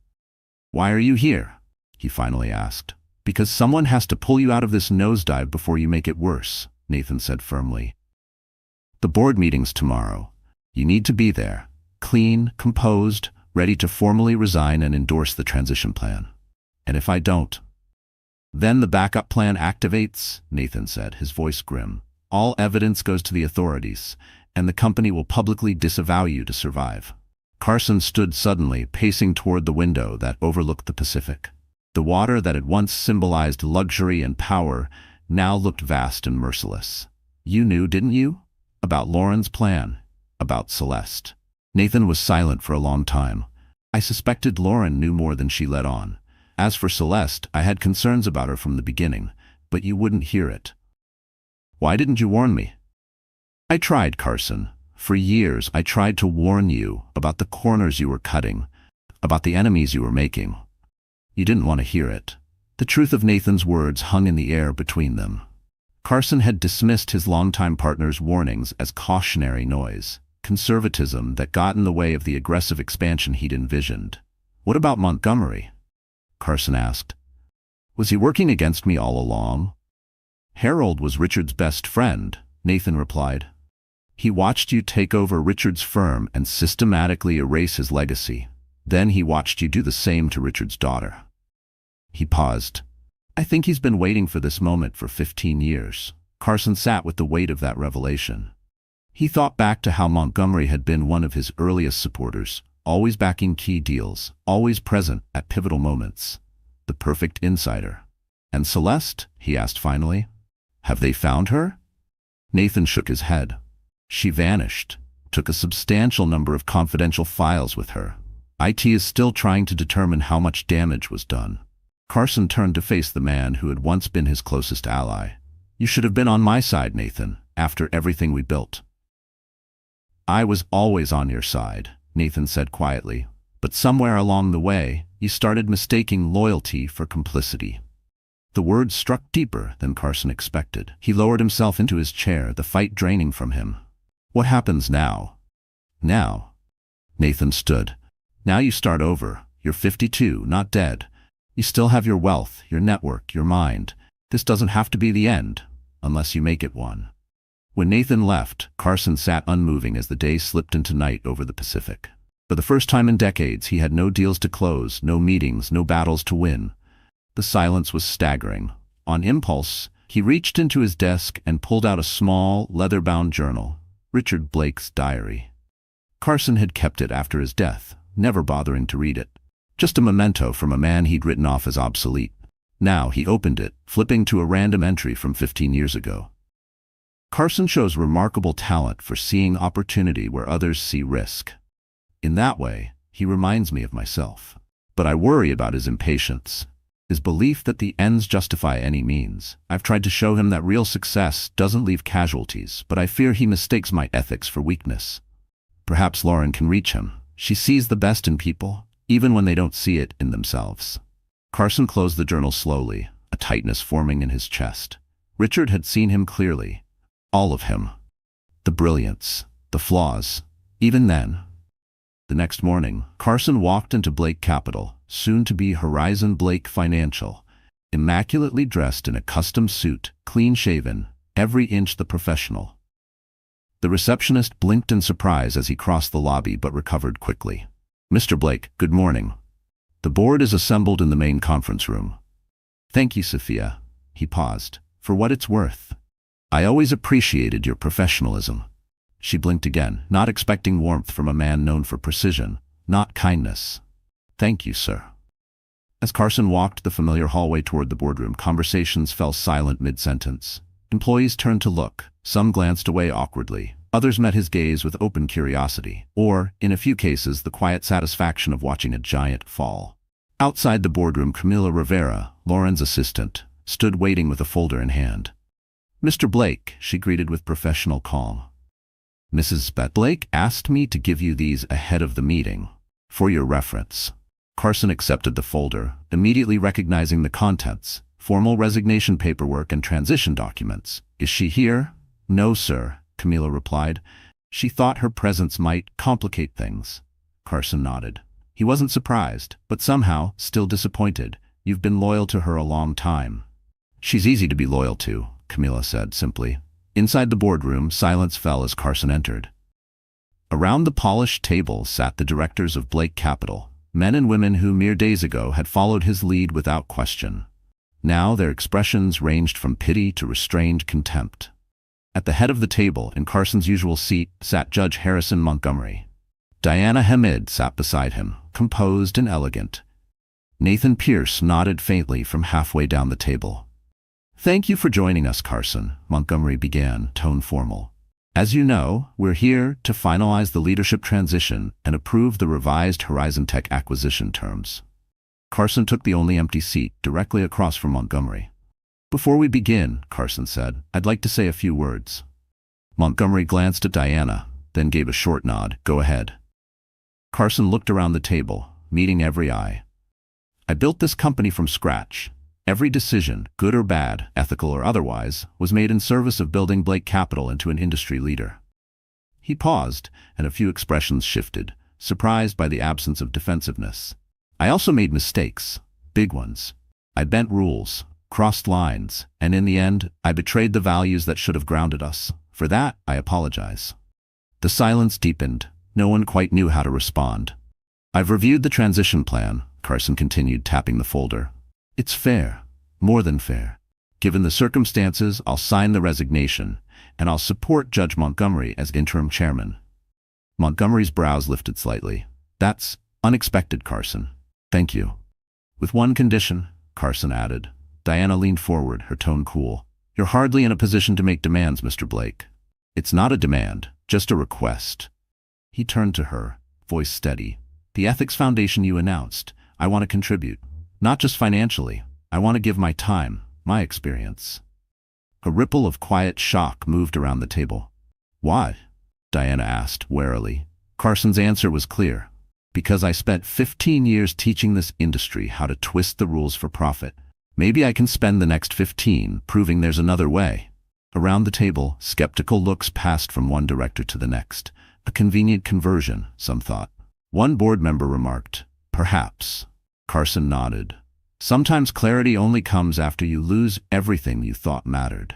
A: "Why are you here?" he finally asked. "Because someone has to pull you out of this nosedive before you make it worse," Nathan said firmly. "The board meeting's tomorrow. You need to be there, clean, composed, ready to formally resign and endorse the transition plan. And if I don't—" "Then the backup plan activates," Nathan said, his voice grim. "All evidence goes to the authorities, and the company will publicly disavow you to survive." Carson stood suddenly, pacing toward the window that overlooked the Pacific. The water that had once symbolized luxury and power now looked vast and merciless. "You knew, didn't you? About Lauren's plan? About Celeste?" Nathan was silent for a long time. "I suspected Lauren knew more than she let on. As for Celeste, I had concerns about her from the beginning, but you wouldn't hear it." "Why didn't you warn me?" "I tried, Carson. For years, I tried to warn you about the corners you were cutting, about the enemies you were making. You didn't want to hear it." The truth of Nathan's words hung in the air between them. Carson had dismissed his longtime partner's warnings as cautionary noise, conservatism that got in the way of the aggressive expansion he'd envisioned. "What about Montgomery?" Carson asked. "Was he working against me all along?" "Harold was Richard's best friend," Nathan replied. "He watched you take over Richard's firm and systematically erase his legacy. Then he watched you do the same to Richard's daughter. He paused. I think he's been waiting for this moment for 15 years. Carson sat with the weight of that revelation. He thought back to how Montgomery had been one of his earliest supporters, always backing key deals, always present at pivotal moments. The perfect insider. And Celeste? He asked finally. Have they found her? Nathan shook his head. She vanished. Took a substantial number of confidential files with her. IT is still trying to determine how much damage was done. Carson turned to face the man who had once been his closest ally. You should have been on my side, Nathan, after everything we built. I was always on your side, Nathan said quietly. But somewhere along the way, you started mistaking loyalty for complicity. The words struck deeper than Carson expected. He lowered himself into his chair, the fight draining from him. What happens now? Now? Nathan stood. Now you start over. You're 52, not dead. You still have your wealth, your network, your mind. This doesn't have to be the end, unless you make it one. When Nathan left, Carson sat unmoving as the day slipped into night over the Pacific. For the first time in decades, he had no deals to close, no meetings, no battles to win. The silence was staggering. On impulse, he reached into his desk and pulled out a small, leather-bound journal, Richard Blake's diary. Carson had kept it after his death, never bothering to read it. Just a memento from a man he'd written off as obsolete. Now he opened it, flipping to a random entry from 15 years ago. Carson shows remarkable talent for seeing opportunity where others see risk. In that way, he reminds me of myself. But I worry about his impatience, his belief that the ends justify any means. I've tried to show him that real success doesn't leave casualties, but I fear he mistakes my ethics for weakness. Perhaps Lauren can reach him. She sees the best in people, even when they don't see it in themselves. Carson closed the journal slowly, a tightness forming in his chest. Richard had seen him clearly. All of him. The brilliance, the flaws. Even then. The next morning, Carson walked into Blake Capital, soon to be Horizon Blake Financial, immaculately dressed in a custom suit, clean-shaven, every inch the professional. The receptionist blinked in surprise as he crossed the lobby but recovered quickly. Mr. Blake, good morning. The board is assembled in the main conference room. Thank you, Sophia. He paused. For what it's worth. I always appreciated your professionalism. She blinked again, not expecting warmth from a man known for precision, not kindness. Thank you, sir. As Carson walked the familiar hallway toward the boardroom, conversations fell silent mid-sentence. Employees turned to look. Some glanced away awkwardly. Others met his gaze with open curiosity, or, in a few cases, the quiet satisfaction of watching a giant fall. Outside the boardroom, Camila Rivera, Lauren's assistant, stood waiting with a folder in hand. Mr. Blake, she greeted with professional calm. Mrs. Blake asked me to give you these ahead of the meeting, for your reference. Carson accepted the folder, immediately recognizing the contents, formal resignation paperwork and transition documents. Is she here? No, sir, Camila replied. She thought her presence might complicate things. Carson nodded. He wasn't surprised, but somehow still disappointed. You've been loyal to her a long time. She's easy to be loyal to, Camila said simply. Inside the boardroom, silence fell as Carson entered. Around the polished table sat the directors of Blake Capital, men and women who mere days ago had followed his lead without question. Now their expressions ranged from pity to restrained contempt. At the head of the table, in Carson's usual seat, sat Judge Harrison Montgomery. Diana Hamid sat beside him, composed and elegant. Nathan Pierce nodded faintly from halfway down the table. Thank you for joining us, Carson, Montgomery began, tone formal. As you know, we're here to finalize the leadership transition and approve the revised Horizon Tech acquisition terms. Carson took the only empty seat directly across from Montgomery. Before we begin, Carson said, I'd like to say a few words. Montgomery glanced at Diana, then gave a short nod. Go ahead. Carson looked around the table, meeting every eye. I built this company from scratch. Every decision, good or bad, ethical or otherwise, was made in service of building Blake Capital into an industry leader. He paused, and a few expressions shifted, surprised by the absence of defensiveness. I also made mistakes, big ones. I bent rules, crossed lines, and in the end, I betrayed the values that should have grounded us. For that, I apologize. The silence deepened. No one quite knew how to respond. I've reviewed the transition plan, Carson continued, tapping the folder. It's fair, more than fair. Given the circumstances, I'll sign the resignation, and I'll support Judge Montgomery as interim chairman. Montgomery's brows lifted slightly. That's unexpected, Carson. Thank you. With one condition, Carson added. Diana leaned forward, her tone cool. You're hardly in a position to make demands, Mr. Blake. It's not a demand, just a request. He turned to her, voice steady. The Ethics Foundation you announced, I want to contribute. Not just financially. I want to give my time, my experience. A ripple of quiet shock moved around the table. Why? Diana asked, warily. Carson's answer was clear. Because I spent 15 years teaching this industry how to twist the rules for profit. Maybe I can spend the next 15 proving there's another way. Around the table, skeptical looks passed from one director to the next. A convenient conversion, some thought. One board member remarked, perhaps. Carson nodded. Sometimes clarity only comes after you lose everything you thought mattered.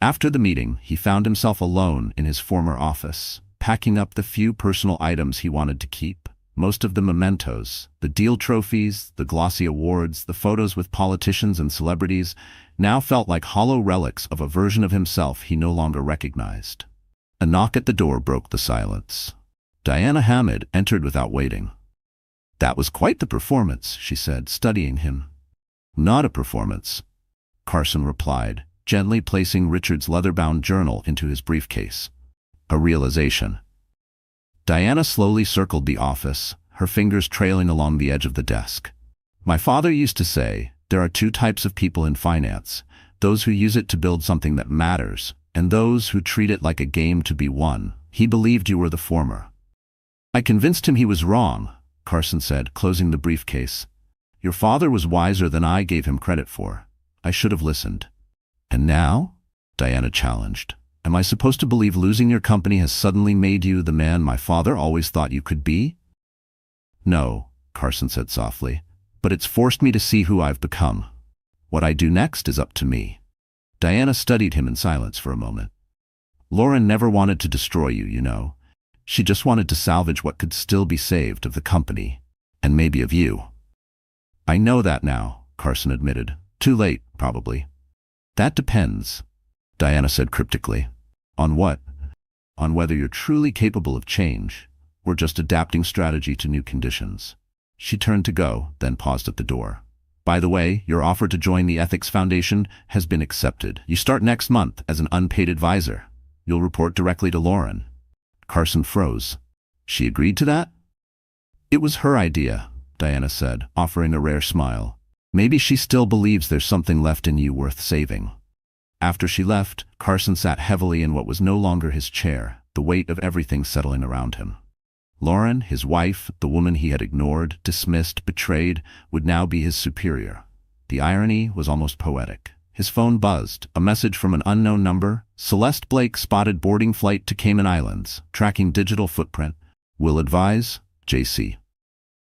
A: After the meeting, he found himself alone in his former office, packing up the few personal items he wanted to keep. Most of the mementos, the deal trophies, the glossy awards, the photos with politicians and celebrities, now felt like hollow relics of a version of himself he no longer recognized. A knock at the door broke the silence. Diana Hamid entered without waiting. That was quite the performance, she said, studying him. Not a performance, Carson replied, gently placing Richard's leather-bound journal into his briefcase. A realization. Diana slowly circled the office, her fingers trailing along the edge of the desk. My father used to say, there are two types of people in finance, those who use it to build something that matters, and those who treat it like a game to be won. He believed you were the former. I convinced him he was wrong, Carson said, closing the briefcase. Your father was wiser than I gave him credit for. I should have listened. And now? Diana challenged. Am I supposed to believe losing your company has suddenly made you the man my father always thought you could be? No, Carson said softly, but it's forced me to see who I've become. What I do next is up to me. Diana studied him in silence for a moment. Lauren never wanted to destroy you, you know. She just wanted to salvage what could still be saved of the company, and maybe of you. I know that now, Carson admitted. Too late, probably. That depends, Diana said cryptically. On what? On whether you're truly capable of change, or just adapting strategy to new conditions. She turned to go, then paused at the door. By the way, your offer to join the Ethics Foundation has been accepted. You start next month as an unpaid advisor. You'll report directly to Lauren. Carson froze. She agreed to that? It was her idea, Diana said, offering a rare smile. Maybe she still believes there's something left in you worth saving. After she left, Carson sat heavily in what was no longer his chair, the weight of everything settling around him. Lauren, his wife, the woman he had ignored, dismissed, betrayed, would now be his superior. The irony was almost poetic. His phone buzzed, a message from an unknown number. Celeste Blake spotted boarding flight to Cayman Islands, tracking digital footprint. Will advise, JC.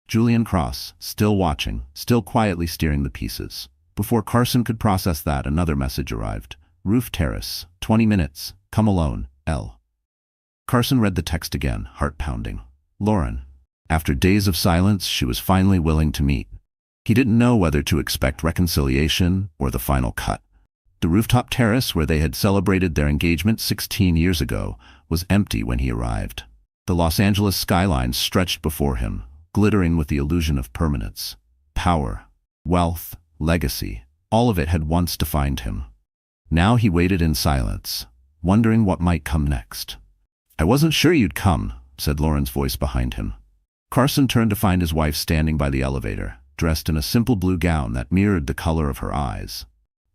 A: Julian Cross, still watching, still quietly steering the pieces. Before Carson could process that, another message arrived. Roof Terrace, 20 minutes, come alone, L. Carson read the text again, heart pounding. Lauren. After days of silence, she was finally willing to meet. He didn't know whether to expect reconciliation or the final cut. The rooftop terrace where they had celebrated their engagement 16 years ago was empty when he arrived. The Los Angeles skyline stretched before him, glittering with the illusion of permanence. Power, wealth, legacy, all of it had once defined him. Now he waited in silence, wondering what might come next. I wasn't sure you'd come, said Lauren's voice behind him. Carson turned to find his wife standing by the elevator, dressed in a simple blue gown that mirrored the color of her eyes.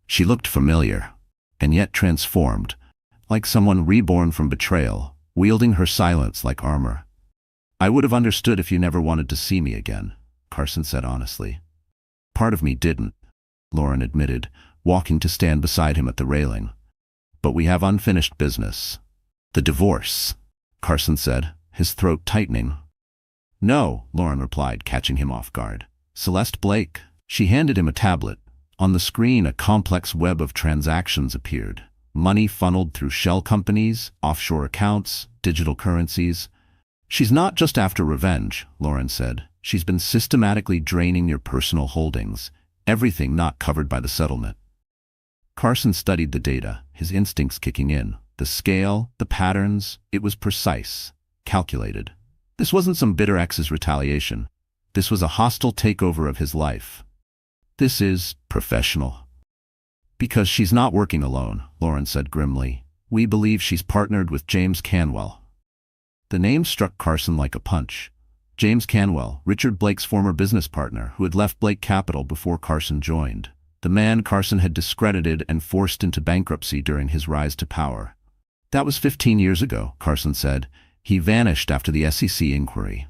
A: She looked familiar, and yet transformed, like someone reborn from betrayal, wielding her silence like armor. I would have understood if you never wanted to see me again, Carson said honestly. Part of me didn't, Lauren admitted, walking to stand beside him at the railing. But we have unfinished business. The divorce, Carson said, his throat tightening. No, Lauren replied, catching him off guard. Celeste Blake. She handed him a tablet. On the screen, a complex web of transactions appeared. Money funneled through shell companies, offshore accounts, digital currencies. She's not just after revenge, Lauren said. She's been systematically draining your personal holdings, everything not covered by the settlement. Carson studied the data, his instincts kicking in. The scale, the patterns, it was precise, calculated. This wasn't some bitter ex's retaliation. This was a hostile takeover of his life. This is professional. Because she's not working alone, Lauren said grimly. We believe she's partnered with James Canwell. The name struck Carson like a punch. James Canwell, Richard Blake's former business partner, who had left Blake Capital before Carson joined. The man Carson had discredited and forced into bankruptcy during his rise to power. That was 15 years ago, Carson said. He vanished after the SEC inquiry.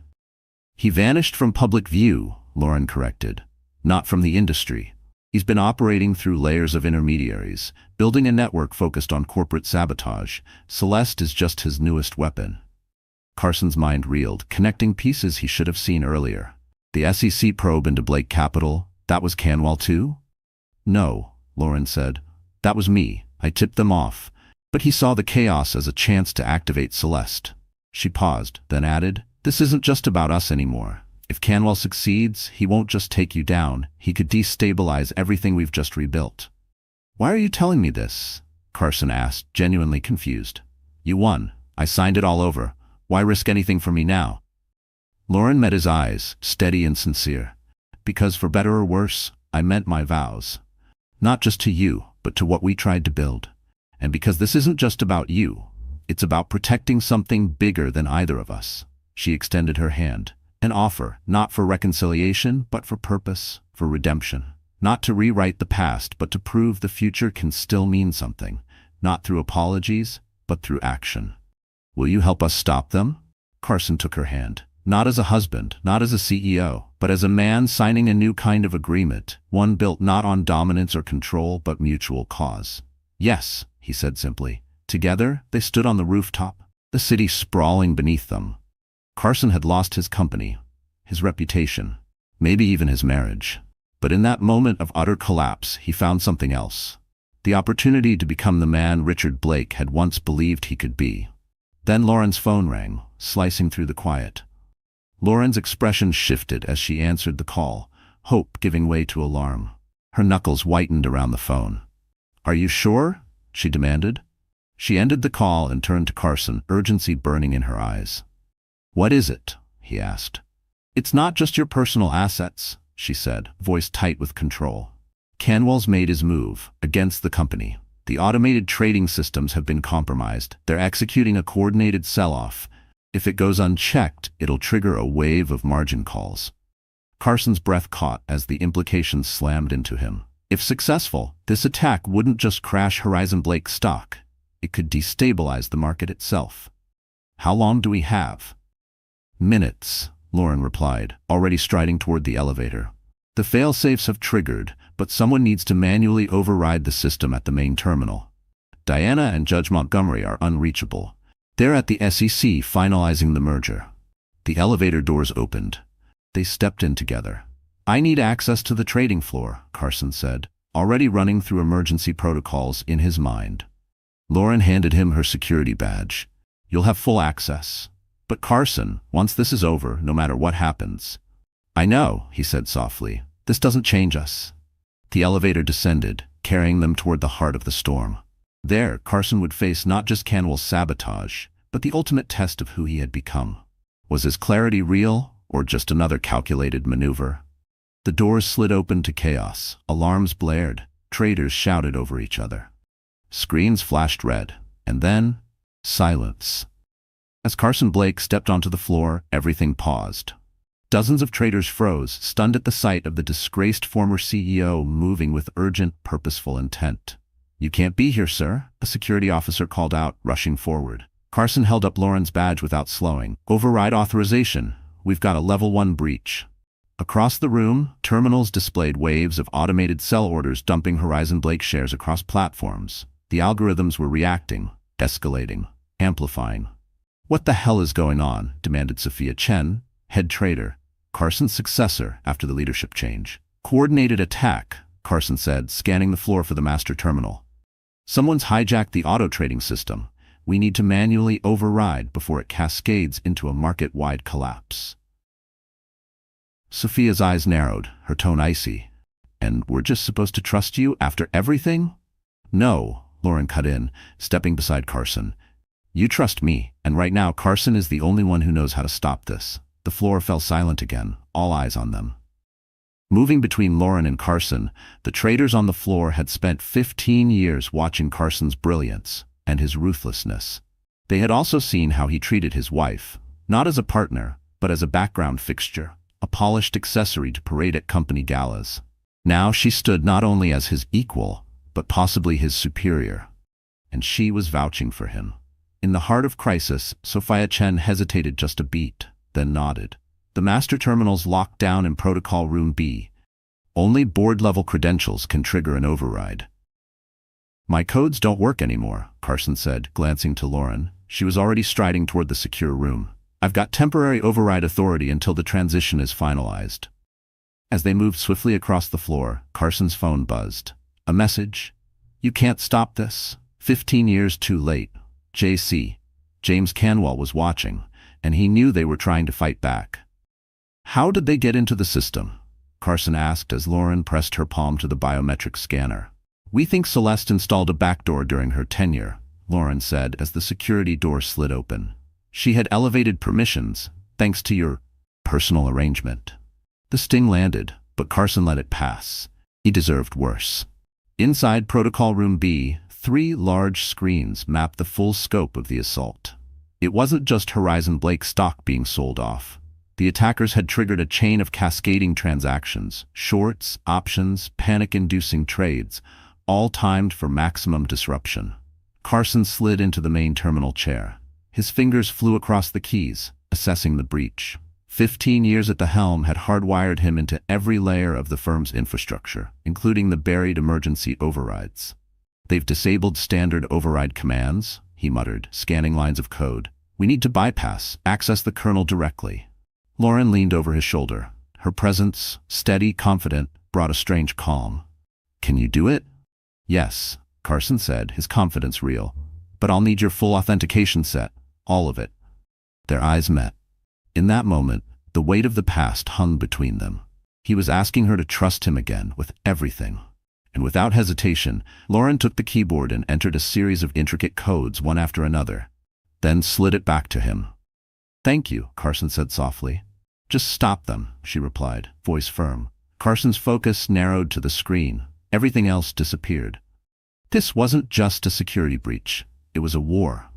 A: He vanished from public view, Lauren corrected. Not from the industry. He's been operating through layers of intermediaries, building a network focused on corporate sabotage. Celeste is just his newest weapon. Carson's mind reeled, connecting pieces he should have seen earlier. The SEC probe into Blake Capital, that was Canwell too? No, Lauren said. That was me. I tipped them off. But he saw the chaos as a chance to activate Celeste. She paused, then added, this isn't just about us anymore. If Canwell succeeds, he won't just take you down, he could destabilize everything we've just rebuilt. Why are you telling me this? Carson asked, genuinely confused. You won. I signed it all over. Why risk anything for me now? Lauren met his eyes, steady and sincere. Because for better or worse, I meant my vows. Not just to you, but to what we tried to build. And because this isn't just about you, it's about protecting something bigger than either of us. She extended her hand. An offer, not for reconciliation, but for purpose, for redemption. Not to rewrite the past, but to prove the future can still mean something. Not through apologies, but through action. Will you help us stop them? Carson took her hand. Not as a husband, not as a CEO, but as a man signing a new kind of agreement, one built not on dominance or control, but mutual cause. Yes, he said simply. Together, they stood on the rooftop, the city sprawling beneath them. Carson had lost his company, his reputation, maybe even his marriage. But in that moment of utter collapse, he found something else. The opportunity to become the man Richard Blake had once believed he could be. Then Lauren's phone rang, slicing through the quiet. Lauren's expression shifted as she answered the call, hope giving way to alarm. Her knuckles whitened around the phone. Are you sure? She demanded. She ended the call and turned to Carson, urgency burning in her eyes. What is it? He asked. It's not just your personal assets, she said, voice tight with control. Canwell's made his move, against the company. The automated trading systems have been compromised. They're executing a coordinated sell-off. If it goes unchecked, it'll trigger a wave of margin calls. Carson's breath caught as the implications slammed into him. If successful, this attack wouldn't just crash Horizon Blake's stock. It could destabilize the market itself. How long do we have? Minutes, Lauren replied, already striding toward the elevator. The fail-safes have triggered, but someone needs to manually override the system at the main terminal. Diana and Judge Montgomery are unreachable. They're at the SEC finalizing the merger. The elevator doors opened. They stepped in together. I need access to the trading floor, Carson said, already running through emergency protocols in his mind. Lauren handed him her security badge. You'll have full access. But Carson, once this is over, no matter what happens. I know, he said softly. This doesn't change us. The elevator descended, carrying them toward the heart of the storm. There, Carson would face not just Canwell's sabotage, but the ultimate test of who he had become. Was his clarity real, or just another calculated maneuver? The doors slid open to chaos. Alarms blared. Traders shouted over each other. Screens flashed red. And then, silence. As Carson Blake stepped onto the floor, everything paused. Dozens of traders froze, stunned at the sight of the disgraced former CEO moving with urgent, purposeful intent. You can't be here, sir, a security officer called out, rushing forward. Carson held up Lauren's badge without slowing. Override authorization. We've got a level 1 breach. Across the room, terminals displayed waves of automated sell orders dumping Horizon Blake shares across platforms. The algorithms were reacting, escalating, amplifying. What the hell is going on? Demanded Sophia Chen, head trader, Carson's successor after the leadership change. Coordinated attack, Carson said, scanning the floor for the master terminal. Someone's hijacked the auto-trading system. We need to manually override before it cascades into a market-wide collapse. Sophia's eyes narrowed, her tone icy. And we're just supposed to trust you after everything? No, Lauren cut in, stepping beside Carson. You trust me, and right now Carson is the only one who knows how to stop this. The floor fell silent again, all eyes on them. Moving between Lauren and Carson, the traders on the floor had spent 15 years watching Carson's brilliance and his ruthlessness. They had also seen how he treated his wife, not as a partner, but as a background fixture, a polished accessory to parade at company galas. Now she stood not only as his equal, but possibly his superior. And she was vouching for him. In the heart of crisis, Sophia Chen hesitated just a beat, then nodded. The master terminals locked down in Protocol Room B. Only board-level credentials can trigger an override. My codes don't work anymore, Carson said, glancing to Lauren. She was already striding toward the secure room. I've got temporary override authority until the transition is finalized. As they moved swiftly across the floor, Carson's phone buzzed. A message? You can't stop this. 15 years too late. JC. James Canwell was watching, and he knew they were trying to fight back. How did they get into the system? Carson asked as Lauren pressed her palm to the biometric scanner. We think Celeste installed a backdoor during her tenure, Lauren said as the security door slid open. She had elevated permissions, thanks to your personal arrangement. The sting landed, but Carson let it pass. He deserved worse. Inside Protocol Room B, 3 large screens mapped the full scope of the assault. It wasn't just Horizon Blake stock being sold off. The attackers had triggered a chain of cascading transactions, shorts, options, panic-inducing trades, all timed for maximum disruption. Carson slid into the main terminal chair. His fingers flew across the keys, assessing the breach. 15 years at the helm had hardwired him into every layer of the firm's infrastructure, including the buried emergency overrides. They've disabled standard override commands, he muttered, scanning lines of code. We need to access the kernel directly. Lauren leaned over his shoulder. Her presence, steady, confident, brought a strange calm. Can you do it? Yes, Carson said, his confidence real. But I'll need your full authentication set, all of it. Their eyes met. In that moment, the weight of the past hung between them. He was asking her to trust him again with everything. And without hesitation, Lauren took the keyboard and entered a series of intricate codes one after another, then slid it back to him. Thank you, Carson said softly. Just stop them, she replied, voice firm. Carson's focus narrowed to the screen. Everything else disappeared. This wasn't just a security breach. It was a war.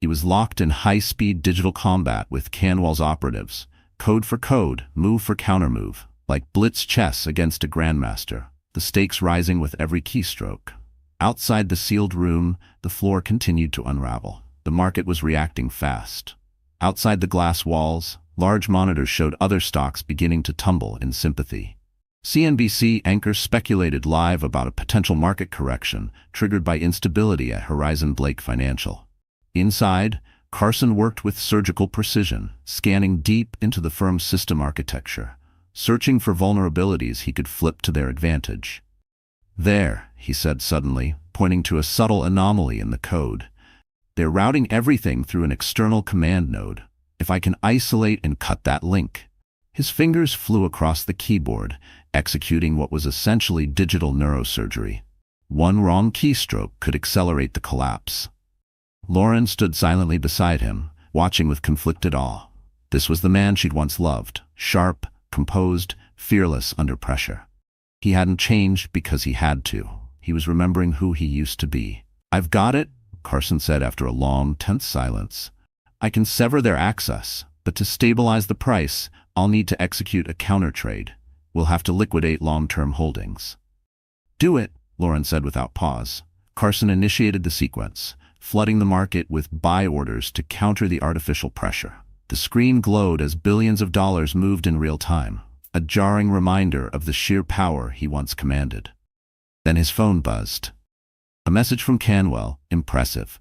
A: He was locked in high-speed digital combat with Canwell's operatives, code for code, move for countermove, like blitz chess against a grandmaster, the stakes rising with every keystroke. Outside the sealed room, the floor continued to unravel. The market was reacting fast. Outside the glass walls, large monitors showed other stocks beginning to tumble in sympathy. CNBC anchors speculated live about a potential market correction triggered by instability at Horizon Blake Financial. Inside, Carson worked with surgical precision, scanning deep into the firm's system architecture, searching for vulnerabilities he could flip to their advantage. There, he said suddenly, pointing to a subtle anomaly in the code. They're routing everything through an external command node. If I can isolate and cut that link. His fingers flew across the keyboard, executing what was essentially digital neurosurgery. One wrong keystroke could accelerate the collapse. Lauren stood silently beside him, watching with conflicted awe. This was the man she'd once loved, sharp, composed, fearless under pressure. He hadn't changed because he had to. He was remembering who he used to be. I've got it, Carson said after a long, tense silence. I can sever their access, but to stabilize the price, I'll need to execute a counter-trade. We'll have to liquidate long-term holdings. Do it, Lauren said without pause. Carson initiated the sequence, flooding the market with buy orders to counter the artificial pressure. The screen glowed as billions of dollars moved in real time, a jarring reminder of the sheer power he once commanded. Then his phone buzzed. A message from Canwell, impressive.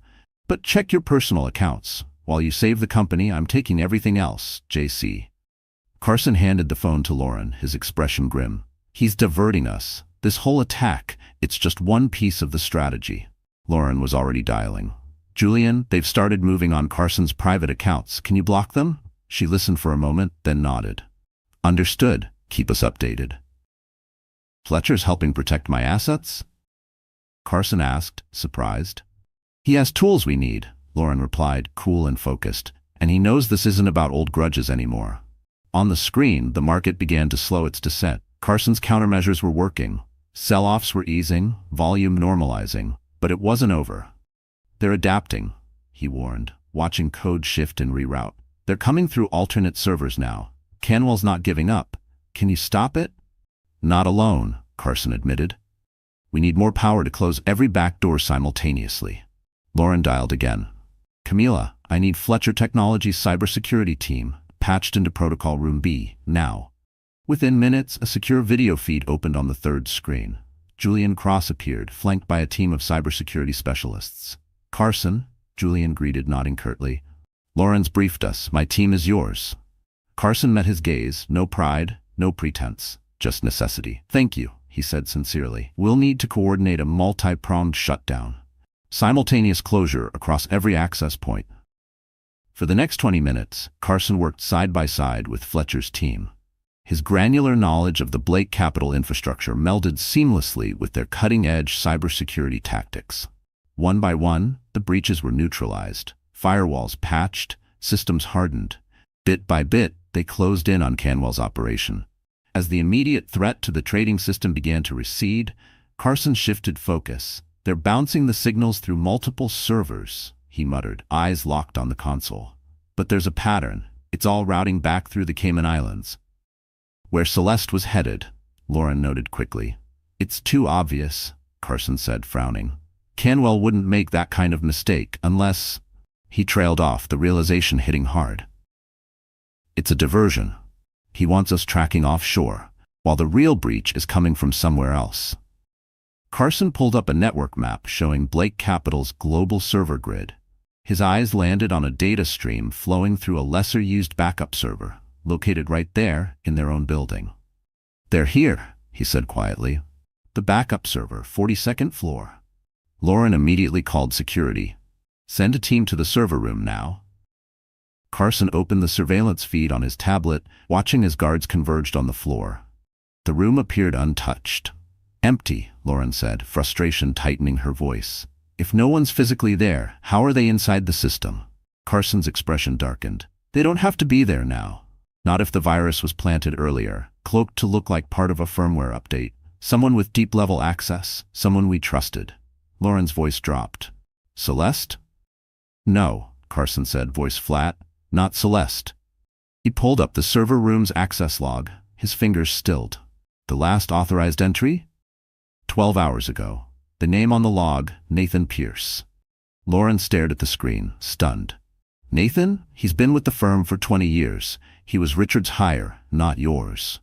A: But check your personal accounts. While you save the company, I'm taking everything else, JC. Carson handed the phone to Lauren, his expression grim. He's diverting us. This whole attack, it's just one piece of the strategy. Lauren was already dialing. Julian, they've started moving on Carson's private accounts. Can you block them? She listened for a moment, then nodded. Understood. Keep us updated. Fletcher's helping protect my assets? Carson asked, surprised. He has tools we need, Lauren replied, cool and focused, and he knows this isn't about old grudges anymore. On the screen, the market began to slow its descent. Carson's countermeasures were working. Sell-offs were easing, volume normalizing, but it wasn't over. They're adapting, he warned, watching code shift and reroute. They're coming through alternate servers now. Canwell's not giving up. Can you stop it? Not alone, Carson admitted. We need more power to close every back door simultaneously. Lauren dialed again. Camila, I need Fletcher Technologies' cybersecurity team patched into Protocol Room B, now. Within minutes, a secure video feed opened on the third screen. Julian Cross appeared, flanked by a team of cybersecurity specialists. Carson, Julian greeted, nodding curtly. Lauren's briefed us. My team is yours. Carson met his gaze, no pride, no pretense, just necessity. Thank you, he said sincerely. We'll need to coordinate a multi-pronged shutdown. Simultaneous closure across every access point. For the next 20 minutes, Carson worked side by side with Fletcher's team. His granular knowledge of the Blake Capital infrastructure melded seamlessly with their cutting-edge cybersecurity tactics. One by one, the breaches were neutralized, firewalls patched, systems hardened. Bit by bit, they closed in on Canwell's operation. As the immediate threat to the trading system began to recede, Carson shifted focus. They're bouncing the signals through multiple servers, he muttered, eyes locked on the console. But there's a pattern. It's all routing back through the Cayman Islands. Where Celeste was headed, Lauren noted quickly. It's too obvious, Carson said, frowning. Canwell wouldn't make that kind of mistake unless... He trailed off, the realization hitting hard. It's a diversion. He wants us tracking offshore, while the real breach is coming from somewhere else. Carson pulled up a network map showing Blake Capital's global server grid. His eyes landed on a data stream flowing through a lesser-used backup server, located right there in their own building. They're here, he said quietly. The backup server, 42nd floor. Lauren immediately called security. Send a team to the server room now. Carson opened the surveillance feed on his tablet, watching as guards converged on the floor. The room appeared untouched. Empty, Lauren said, frustration tightening her voice. If no one's physically there, how are they inside the system? Carson's expression darkened. They don't have to be there now. Not if the virus was planted earlier, cloaked to look like part of a firmware update. Someone with deep-level access, someone we trusted. Lauren's voice dropped. Celeste? No, Carson said, voice flat. Not Celeste. He pulled up the server room's access log, his fingers stilled. The last authorized entry? 12 hours ago. The name on the log, Nathan Pierce. Lauren stared at the screen, stunned. Nathan? He's been with the firm for 20 years. He was Richard's hire, not yours.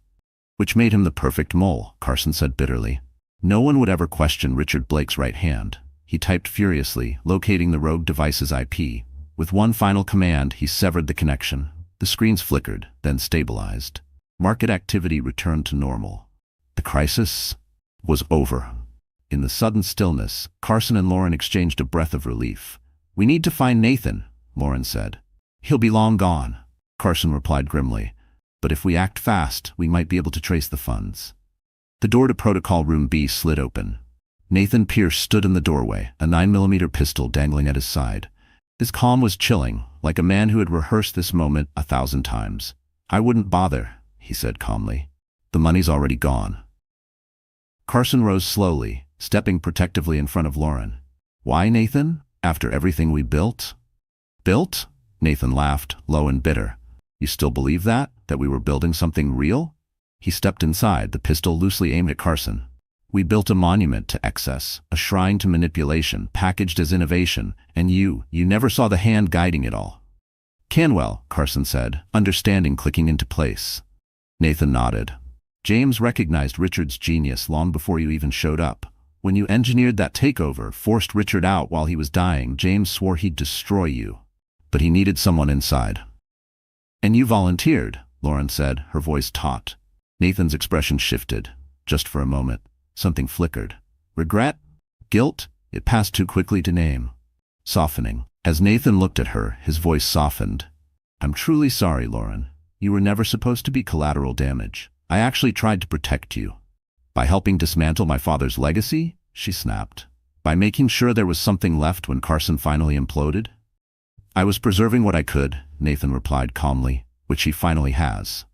A: Which made him the perfect mole, Carson said bitterly. No one would ever question Richard Blake's right hand. He typed furiously, locating the rogue device's IP. With one final command, he severed the connection. The screens flickered, then stabilized. Market activity returned to normal. The crisis was over. In the sudden stillness, Carson and Lauren exchanged a breath of relief. We need to find Nathan, Lauren said. He'll be long gone, Carson replied grimly. But if we act fast, we might be able to trace the funds. The door to Protocol Room B slid open. Nathan Pierce stood in the doorway, a 9mm pistol dangling at his side. His calm was chilling, like a man who had rehearsed this moment 1,000 times. I wouldn't bother, he said calmly. The money's already gone. Carson rose slowly, stepping protectively in front of Lauren. Why, Nathan? After everything we built? Built? Nathan laughed, low and bitter. You still believe that? That we were building something real? He stepped inside, the pistol loosely aimed at Carson. We built a monument to excess, a shrine to manipulation, packaged as innovation, and you never saw the hand guiding it all. Canwell, Carson said, understanding clicking into place. Nathan nodded. James recognized Richard's genius long before you even showed up. When you engineered that takeover, forced Richard out while he was dying, James swore he'd destroy you. But he needed someone inside. And you volunteered, Lauren said, her voice taut. Nathan's expression shifted, just for a moment. Something flickered. Regret? Guilt? It passed too quickly to name. softening. As Nathan looked at her, his voice softened. I'm truly sorry, Lauren. You were never supposed to be collateral damage. I actually tried to protect you. By helping dismantle my father's legacy, she snapped. By making sure there was something left when Carson finally imploded? I was preserving what I could, Nathan replied calmly, which he finally has.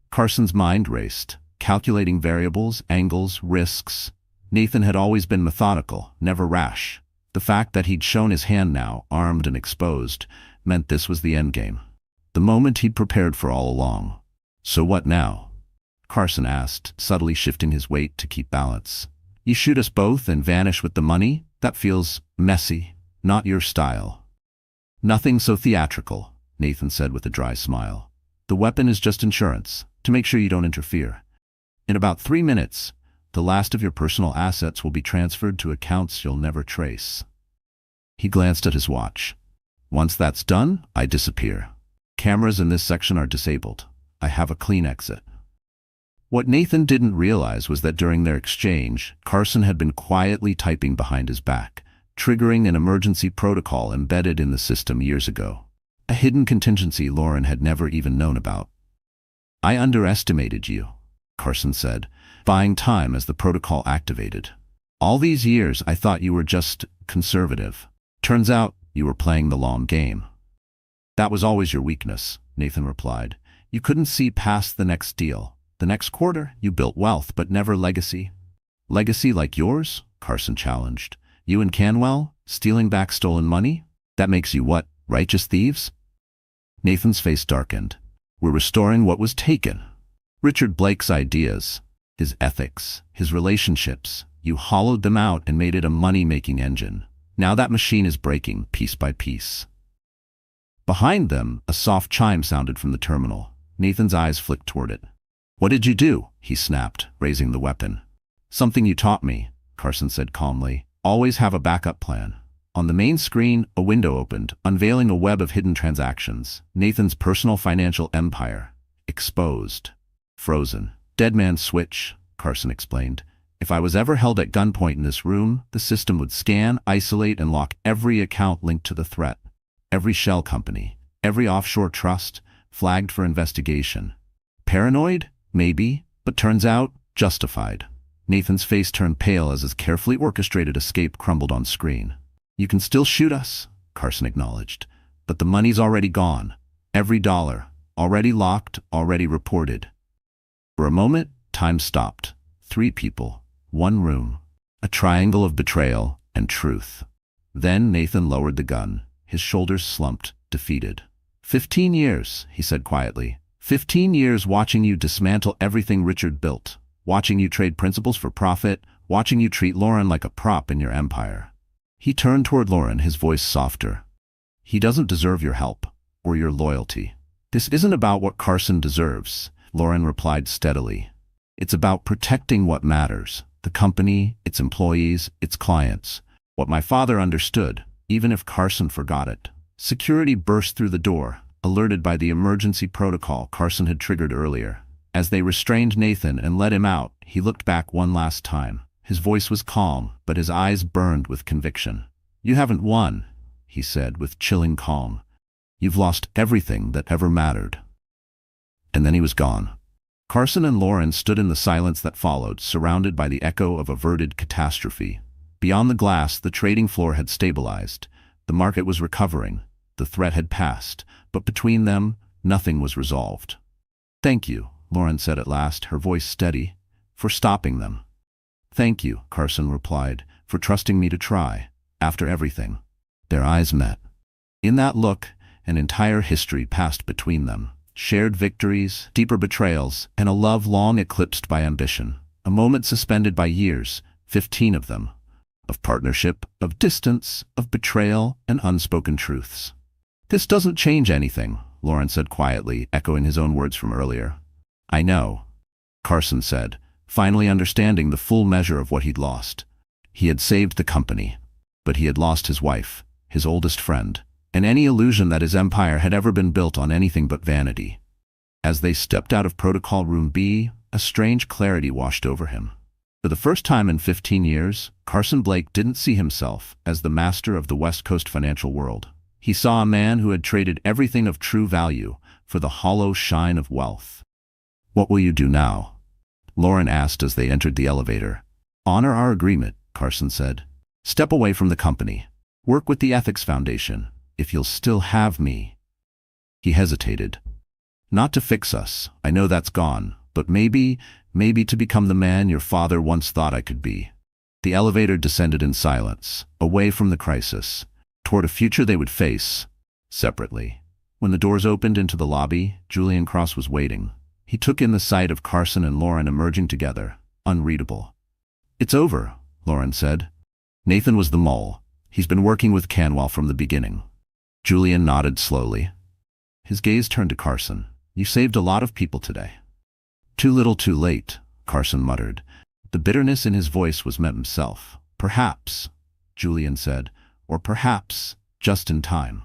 A: Carson's mind raced, calculating variables, angles, risks. Nathan had always been methodical, never rash. The fact that he'd shown his hand now, armed and exposed, meant this was the endgame. The moment he'd prepared for all along. So what now? Carson asked, subtly shifting his weight to keep balance. You shoot us both and vanish with the money? That feels messy, not your style. Nothing so theatrical, Nathan said with a dry smile. The weapon is just insurance, to make sure you don't interfere. In about 3 minutes, the last of your personal assets will be transferred to accounts you'll never trace. He glanced at his watch. Once that's done, I disappear. Cameras in this section are disabled. I have a clean exit. What Nathan didn't realize was that during their exchange, Carson had been quietly typing behind his back, triggering an emergency protocol embedded in the system years ago. A hidden contingency Lauren had never even known about. I underestimated you, Carson said, buying time as the protocol activated. All these years I thought you were just conservative. Turns out you were playing the long game. That was always your weakness, Nathan replied. You couldn't see past the next deal. The next quarter, you built wealth, but never legacy. Legacy like yours? Carson challenged. You and Canwell, stealing back stolen money? That makes you what, righteous thieves? Nathan's face darkened. We're restoring what was taken. Richard Blake's ideas, his ethics, his relationships, you hollowed them out and made it a money-making engine. Now that machine is breaking, piece by piece. Behind them, a soft chime sounded from the terminal. Nathan's eyes flicked toward it. What did you do? He snapped, raising the weapon. Something you taught me, Carson said calmly. Always have a backup plan. On the main screen, a window opened, unveiling a web of hidden transactions. Nathan's personal financial empire. Exposed. Frozen. Dead man's switch, Carson explained. If I was ever held at gunpoint in this room, the system would scan, isolate, and lock every account linked to the threat. Every shell company, every offshore trust, flagged for investigation. Paranoid? Maybe, but turns out, justified. Nathan's face turned pale as his carefully orchestrated escape crumbled on screen. You can still shoot us, Carson acknowledged, but the money's already gone. Every dollar. Already locked, already reported. For a moment, time stopped. 3 people, 1 room. A triangle of betrayal and truth. Then Nathan lowered the gun. His shoulders slumped, defeated. 15 years, he said quietly. 15 years watching you dismantle everything Richard built. Watching you trade principles for profit. Watching you treat Lauren like a prop in your empire. He turned toward Lauren, his voice softer. He doesn't deserve your help, or your loyalty. This isn't about what Carson deserves, Lauren replied steadily. It's about protecting what matters. The company, its employees, its clients. What my father understood, even if Carson forgot it. Security burst through the door, alerted by the emergency protocol Carson had triggered earlier. As they restrained Nathan and let him out, he looked back one last time. His voice was calm, but his eyes burned with conviction. You haven't won, he said with chilling calm. You've lost everything that ever mattered. And then he was gone. Carson and Lauren stood in the silence that followed, surrounded by the echo of averted catastrophe. Beyond the glass, the trading floor had stabilized. The market was recovering. The threat had passed. But between them, nothing was resolved. Thank you, Lauren said at last, her voice steady, for stopping them. Thank you, Carson replied, for trusting me to try, after everything. Their eyes met. In that look, an entire history passed between them. Shared victories, deeper betrayals, and a love long eclipsed by ambition. A moment suspended by years, 15 of them. Of partnership, of distance, of betrayal, and unspoken truths. This doesn't change anything, Lauren said quietly, echoing his own words from earlier. I know, Carson said, finally understanding the full measure of what he'd lost. He had saved the company, but he had lost his wife, his oldest friend, and any illusion that his empire had ever been built on anything but vanity. As they stepped out of Protocol Room B, a strange clarity washed over him. For the first time in 15 years, Carson Blake didn't see himself as the master of the West Coast financial world. He saw a man who had traded everything of true value for the hollow shine of wealth. "What will you do now?" Lauren asked as they entered the elevator. "Honor our agreement," Carson said. "Step away from the company. Work with the Ethics Foundation, if you'll still have me." He hesitated. "Not to fix us, I know that's gone, but maybe to become the man your father once thought I could be." The elevator descended in silence, away from the crisis, toward a future they would face separately. When the doors opened into the lobby, Julian Cross was waiting. He took in the sight of Carson and Lauren emerging together, unreadable. "It's over," Lauren said. "Nathan was the mole. He's been working with Canwell from the beginning." Julian nodded slowly. His gaze turned to Carson. "You saved a lot of people today." "Too little too late," Carson muttered. The bitterness in his voice was met himself. "Perhaps," Julian said, "or perhaps just in time."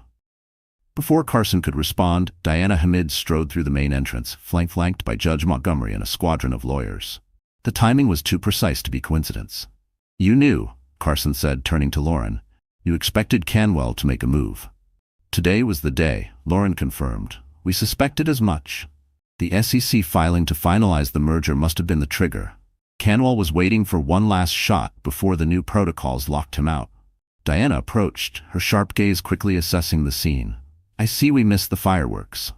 A: Before Carson could respond, Diana Hamid strode through the main entrance, flanked by Judge Montgomery and a squadron of lawyers. The timing was too precise to be coincidence. "You knew," Carson said, turning to Lauren. "You expected Canwell to make a move." "Today was the day," Lauren confirmed. "We suspected as much." The SEC filing to finalize the merger must have been the trigger. Canwell was waiting for one last shot before the new protocols locked him out. Diana approached, her sharp gaze quickly assessing the scene. "I see we missed the fireworks."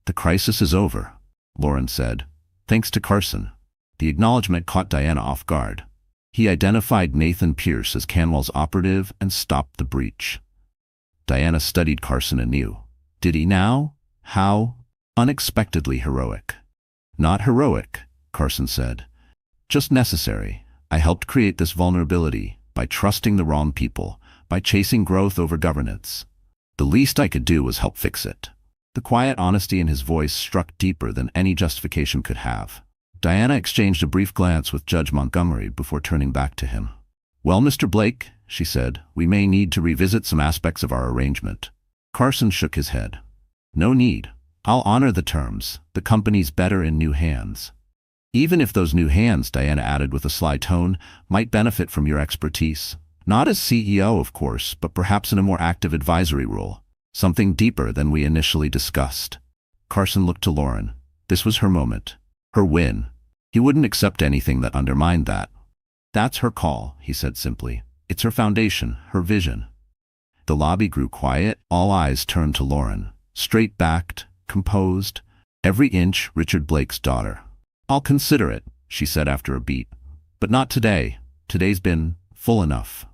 A: "The crisis is over," Lauren said. "Thanks to Carson." The acknowledgement caught Diana off guard. He identified Nathan Pierce as Canwell's operative and stopped the breach. Diana studied Carson anew. Did he now? How? Unexpectedly heroic. "Not heroic," Carson said. "Just necessary. I helped create this vulnerability by trusting the wrong people, by chasing growth over governance. The least I could do was help fix it." The quiet honesty in his voice struck deeper than any justification could have. Diana exchanged a brief glance with Judge Montgomery before turning back to him. "Well, Mr. Blake," she said, "we may need to revisit some aspects of our arrangement." Carson shook his head. "No need. I'll honor the terms. The company's better in new hands." "Even if those new hands," Diana added with a sly tone, "might benefit from your expertise. Not as CEO, of course, but perhaps in a more active advisory role. Something deeper than we initially discussed." Carson looked to Lauren. This was her moment. Her win. He wouldn't accept anything that undermined that. "That's her call," he said simply. "It's her foundation, her vision." The lobby grew quiet. All eyes turned to Lauren. Straight-backed, composed, every inch Richard Blake's daughter. "I'll consider it," she said after a beat. "But not today. Today's been full enough."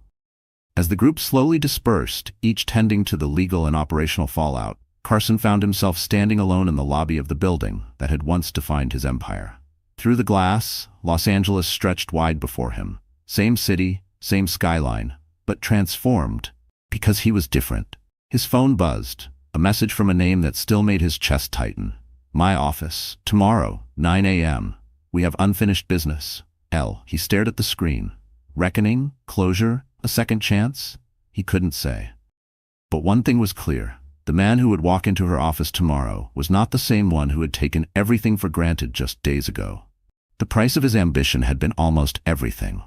A: As the group slowly dispersed, each tending to the legal and operational fallout, Carson found himself standing alone in the lobby of the building that had once defined his empire. Through the glass, Los Angeles stretched wide before him. Same city, same skyline, but transformed because he was different. His phone buzzed, a message from a name that still made his chest tighten. "My office, tomorrow, 9 a.m. We have unfinished business." He stared at the screen. Reckoning? Closure? A second chance? He couldn't say. But one thing was clear. The man who would walk into her office tomorrow was not the same one who had taken everything for granted just days ago. The price of his ambition had been almost everything.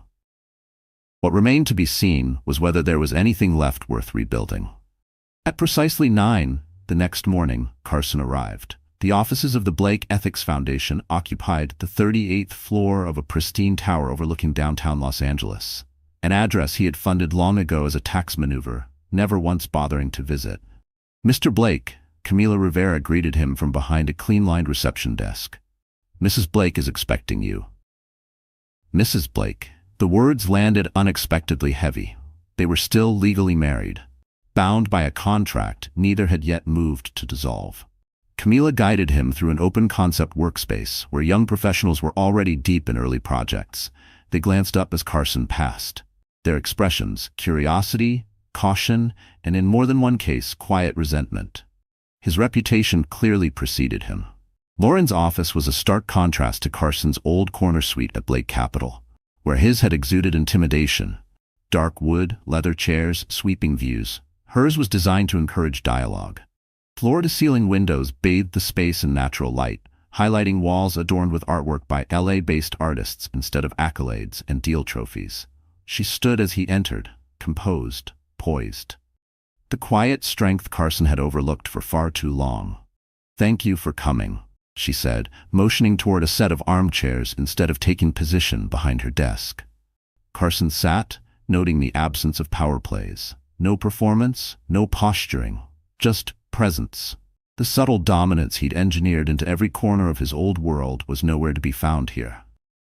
A: What remained to be seen was whether there was anything left worth rebuilding. At precisely 9 the next morning, Carson arrived. The offices of the Blake Ethics Foundation occupied the 38th floor of a pristine tower overlooking downtown Los Angeles, an address he had funded long ago as a tax maneuver, never once bothering to visit. "Mr. Blake," Camila Rivera greeted him from behind a clean-lined reception desk. "Mrs. Blake is expecting you." Mrs. Blake. The words landed unexpectedly heavy. They were still legally married. Bound by a contract neither had yet moved to dissolve. Camila guided him through an open-concept workspace where young professionals were already deep in early projects. They glanced up as Carson passed. Their expressions, curiosity, caution, and in more than one case, quiet resentment. His reputation clearly preceded him. Lauren's office was a stark contrast to Carson's old corner suite at Blake Capital, where his had exuded intimidation. Dark wood, leather chairs, sweeping views. Hers was designed to encourage dialogue. Floor-to-ceiling windows bathed the space in natural light, highlighting walls adorned with artwork by LA-based artists instead of accolades and deal trophies. She stood as he entered, composed, poised. The quiet strength Carson had overlooked for far too long. "Thank you for coming," she said, motioning toward a set of armchairs instead of taking position behind her desk. Carson sat, noting the absence of power plays. No performance, no posturing, just presence. The subtle dominance he'd engineered into every corner of his old world was nowhere to be found here.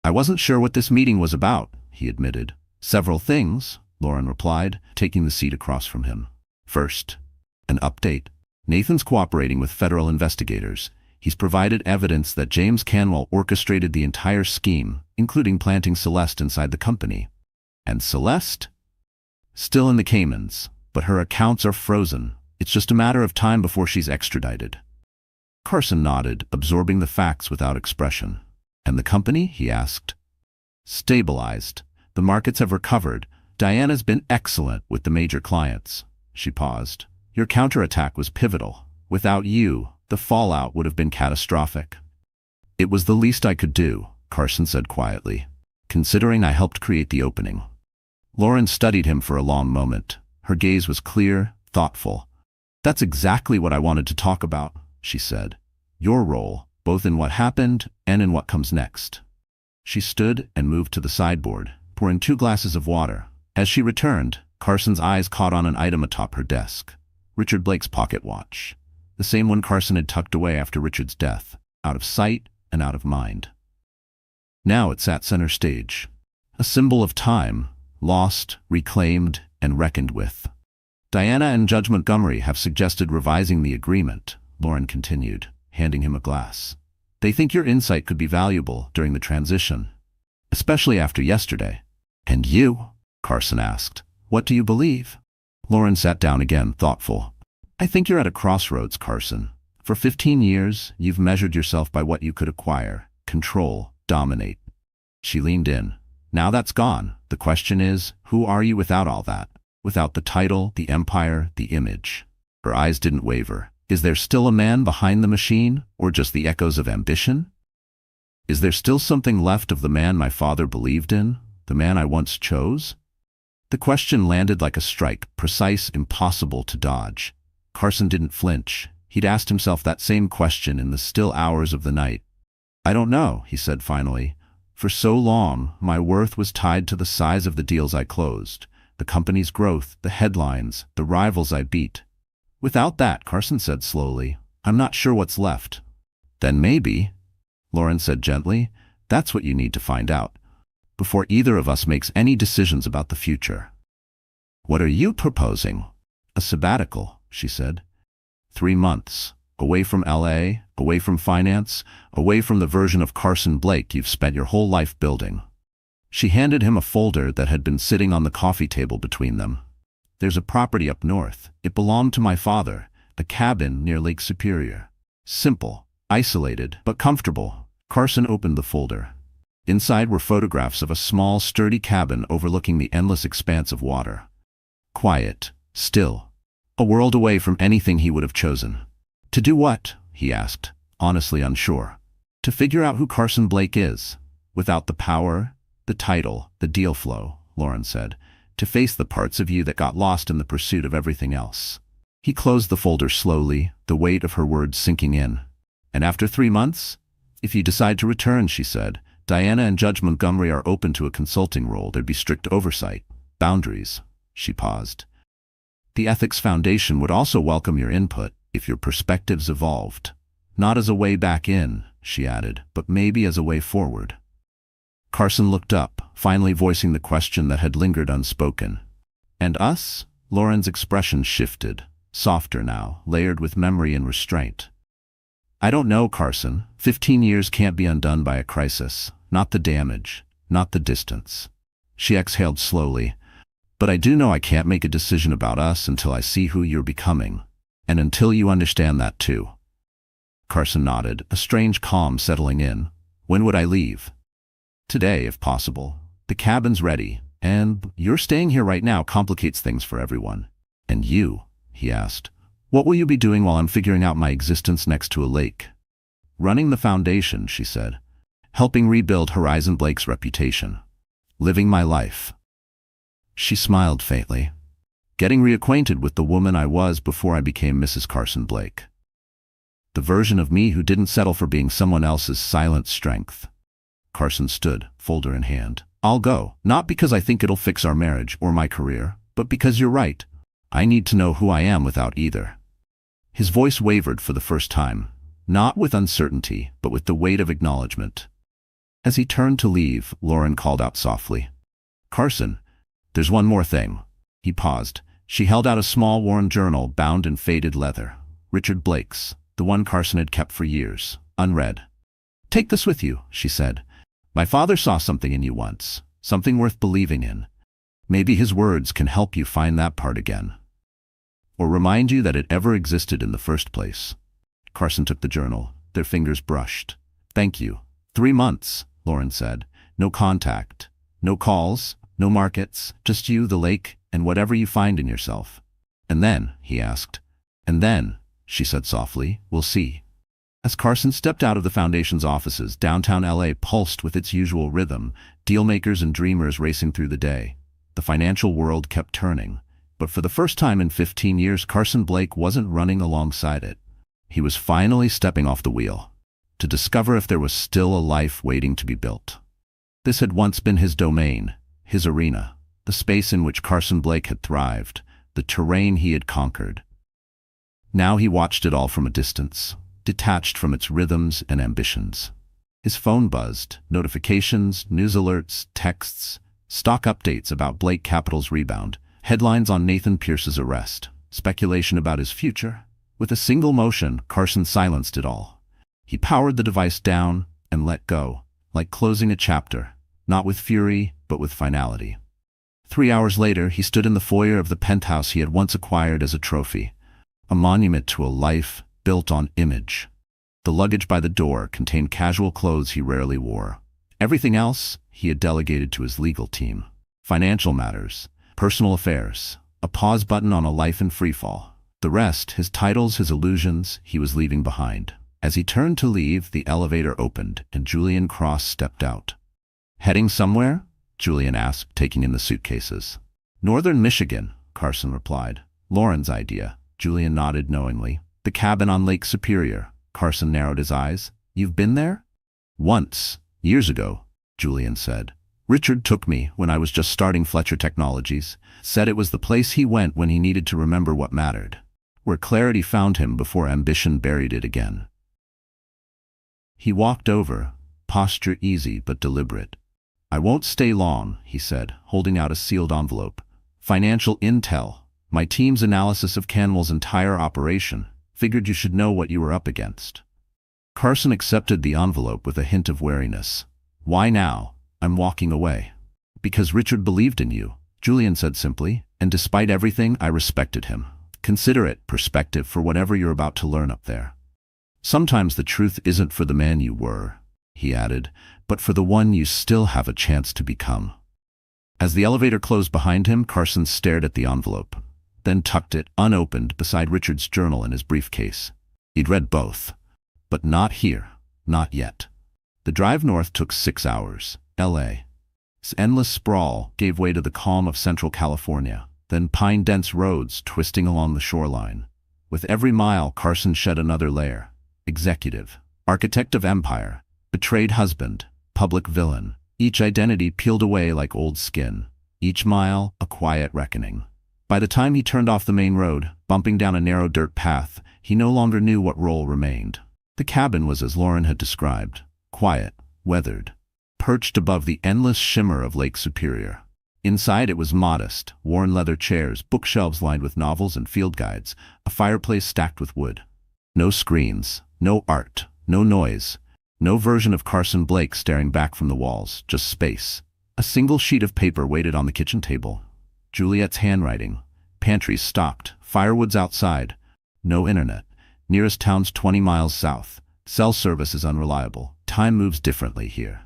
A: "I wasn't sure what this meeting was about," he admitted. "Several things," Lauren replied, taking the seat across from him. "First, an update. Nathan's cooperating with federal investigators. He's provided evidence that James Canwell orchestrated the entire scheme, including planting Celeste inside the company. And Celeste? Still in the Caymans, but her accounts are frozen. It's just a matter of time before she's extradited." Carson nodded, absorbing the facts without expression. "And the company?" he asked. "Stabilized. The markets have recovered. Diana's been excellent with the major clients." She paused. "Your counterattack was pivotal. Without you, the fallout would have been catastrophic." "It was the least I could do," Carson said quietly, "considering I helped create the opening." Lauren studied him for a long moment. Her gaze was clear, thoughtful. "That's exactly what I wanted to talk about," she said. "Your role, both in what happened and in what comes next." She stood and moved to the sideboard, pouring 2 glasses of water. As she returned, Carson's eyes caught on an item atop her desk. Richard Blake's pocket watch. The same one Carson had tucked away after Richard's death, out of sight and out of mind. Now it sat center stage. A symbol of time, lost, reclaimed, and reckoned with. "Diana and Judge Montgomery have suggested revising the agreement," Lauren continued, handing him a glass. "They think your insight could be valuable during the transition, especially after yesterday." "And you?" Carson asked. "What do you believe?" Lauren sat down again, thoughtful. "I think you're at a crossroads, Carson. For 15 years, you've measured yourself by what you could acquire, control, dominate." She leaned in. "Now that's gone. The question is, who are you without all that? Without the title, the empire, the image?" Her eyes didn't waver. "Is there still a man behind the machine, or just the echoes of ambition? Is there still something left of the man my father believed in, the man I once chose?" The question landed like a strike, precise, impossible to dodge. Carson didn't flinch. He'd asked himself that same question in the still hours of the night. "I don't know," he said finally. "For so long, my worth was tied to the size of the deals I closed, the company's growth, the headlines, the rivals I beat. Without that," Carson said slowly, "I'm not sure what's left." "Then maybe," Lauren said gently, "that's what you need to find out, before either of us makes any decisions about the future." "What are you proposing?" "A sabbatical," she said. 3 months, away from LA, away from finance, away from the version of Carson Blake you've spent your whole life building." She handed him a folder that had been sitting on the coffee table between them. "There's a property up north. It belonged to my father, a cabin near Lake Superior. Simple, isolated, but comfortable." Carson opened the folder. Inside were photographs of a small, sturdy cabin overlooking the endless expanse of water. Quiet, still, a world away from anything he would have chosen. "To do what?" he asked, honestly unsure. "To figure out who Carson Blake is. Without the power, the title, the deal flow," Lauren said. "To face the parts of you that got lost in the pursuit of everything else." He closed the folder slowly, the weight of her words sinking in. "And after 3 months? If you decide to return," she said, "Diana and Judge Montgomery are open to a consulting role. There'd be strict oversight. Boundaries." She paused. "The Ethics Foundation would also welcome your input if your perspectives evolved. Not as a way back in," she added, "but maybe as a way forward." Carson looked up, finally voicing the question that had lingered unspoken. "And us?" Lauren's expression shifted, softer now, layered with memory and restraint. "I don't know, Carson. 15 years can't be undone by a crisis. Not the damage, not the distance." She exhaled slowly. "But I do know I can't make a decision about us until I see who you're becoming. And until you understand that too." Carson nodded, a strange calm settling in. "When would I leave?" "Today, if possible. The cabin's ready, and you're staying here right now complicates things for everyone." "And you?" he asked. "What will you be doing while I'm figuring out my existence next to a lake?" Running the foundation, she said. Helping rebuild Horizon Blake's reputation. Living my life. She smiled faintly. Getting reacquainted with the woman I was before I became Mrs. Carson Blake. The version of me who didn't settle for being someone else's silent strength. Carson stood, folder in hand. I'll go, not because I think it'll fix our marriage or my career, but because you're right. I need to know who I am without either. His voice wavered for the first time, not with uncertainty, but with the weight of acknowledgement. As he turned to leave, Lauren called out softly. Carson, there's one more thing. He paused. She held out a small worn journal bound in faded leather. Richard Blake's, the one Carson had kept for years, unread. Take this with you, she said. My father saw something in you once, something worth believing in. Maybe his words can help you find that part again. Or remind you that it ever existed in the first place. Carson took the journal. Their fingers brushed. Thank you. 3 months, Lauren said. No contact. No calls. No markets. Just you, the lake, and whatever you find in yourself. And then, he asked. And then, she said softly, we'll see. As Carson stepped out of the Foundation's offices, downtown LA pulsed with its usual rhythm, dealmakers and dreamers racing through the day. The financial world kept turning. But for the first time in 15 years, Carson Blake wasn't running alongside it. He was finally stepping off the wheel, to discover if there was still a life waiting to be built. This had once been his domain, his arena, the space in which Carson Blake had thrived, the terrain he had conquered. Now he watched it all from a distance, detached from its rhythms and ambitions. His phone buzzed, notifications, news alerts, texts, stock updates about Blake Capital's rebound, headlines on Nathan Pierce's arrest, speculation about his future. With a single motion, Carson silenced it all. He powered the device down and let go, like closing a chapter, not with fury, but with finality. 3 hours later, he stood in the foyer of the penthouse he had once acquired as a trophy, a monument to a life built on image. The luggage by the door contained casual clothes he rarely wore. Everything else he had delegated to his legal team. Financial matters, personal affairs, a pause button on a life in freefall. The rest, his titles, his illusions, he was leaving behind. As he turned to leave, the elevator opened and Julian Cross stepped out. Heading somewhere? Julian asked, taking in the suitcases. Northern Michigan, Carson replied. Lauren's idea. Julian nodded knowingly. The cabin on Lake Superior. Carson narrowed his eyes. You've been there? Once. Years ago, Julian said. Richard took me when I was just starting Fletcher Technologies, said it was the place he went when he needed to remember what mattered, where clarity found him before ambition buried it again. He walked over, posture easy but deliberate. I won't stay long, he said, holding out a sealed envelope. Financial intel. My team's analysis of Canwell's entire operation. Figured you should know what you were up against. Carson accepted the envelope with a hint of wariness. Why now? I'm walking away. Because Richard believed in you, Julian said simply, and despite everything, I respected him. Consider it perspective for whatever you're about to learn up there. Sometimes the truth isn't for the man you were, he added, but for the one you still have a chance to become. As the elevator closed behind him, Carson stared at the envelope, then tucked it, unopened, beside Richard's journal in his briefcase. He'd read both. But not here. Not yet. The drive north took 6 hours. L.A. Its endless sprawl gave way to the calm of Central California, then pine-dense roads twisting along the shoreline. With every mile, Carson shed another layer. Executive, architect of empire, betrayed husband, public villain. Each identity peeled away like old skin. Each mile, a quiet reckoning. By the time he turned off the main road, bumping down a narrow dirt path, he no longer knew what role remained. The cabin was as Lauren had described, quiet, weathered, perched above the endless shimmer of Lake Superior. Inside it was modest, worn leather chairs, bookshelves lined with novels and field guides, a fireplace stacked with wood. No screens, no art, no noise, no version of Carson Blake staring back from the walls, just space. A single sheet of paper waited on the kitchen table. Juliet's handwriting. Pantries stocked, firewoods outside. No internet. Nearest town's 20 miles south. Cell service is unreliable. Time moves differently here.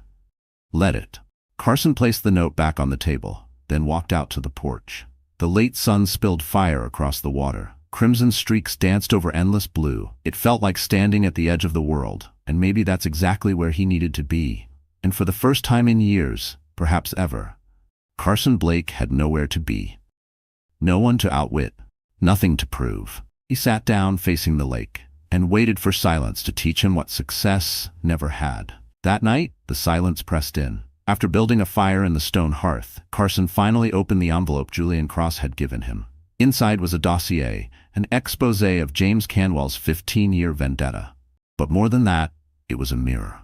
A: Let it. Carson placed the note back on the table, then walked out to the porch. The late sun spilled fire across the water. Crimson streaks danced over endless blue. It felt like standing at the edge of the world, and maybe that's exactly where he needed to be. And for the first time in years, perhaps ever, Carson Blake had nowhere to be. No one to outwit, nothing to prove. He sat down facing the lake and waited for silence to teach him what success never had. That night, the silence pressed in. After building a fire in the stone hearth, Carson finally opened the envelope Julian Cross had given him. Inside was a dossier, an exposé of James Canwell's 15-year vendetta. But more than that, it was a mirror.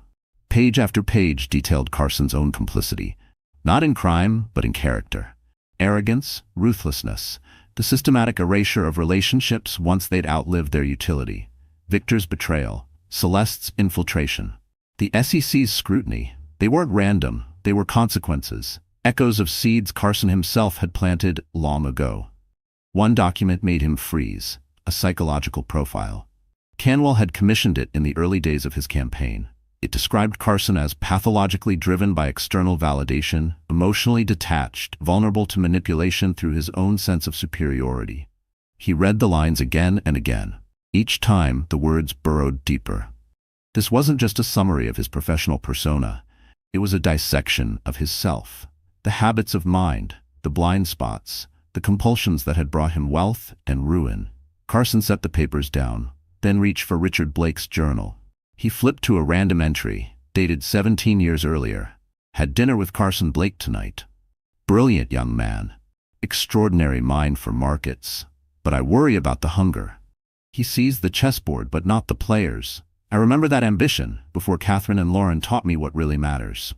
A: Page after page detailed Carson's own complicity, not in crime, but in character. Arrogance, ruthlessness, the systematic erasure of relationships once they'd outlived their utility. Victor's betrayal, Celeste's infiltration. The SEC's scrutiny. They weren't random, they were consequences, echoes of seeds Carson himself had planted long ago. One document made him freeze, a psychological profile. Canwell had commissioned it in the early days of his campaign. It described Carson as pathologically driven by external validation, emotionally detached, vulnerable to manipulation through his own sense of superiority. He read the lines again and again. Each time, the words burrowed deeper. This wasn't just a summary of his professional persona. It was a dissection of his self, the habits of mind, the blind spots, the compulsions that had brought him wealth and ruin. Carson set the papers down, then reached for Richard Blake's journal. He flipped to a random entry, dated 17 years earlier. Had dinner with Carson Blake tonight. Brilliant young man. Extraordinary mind for markets. But I worry about the hunger. He sees the chessboard but not the players. I remember that ambition before Catherine and Lauren taught me what really matters.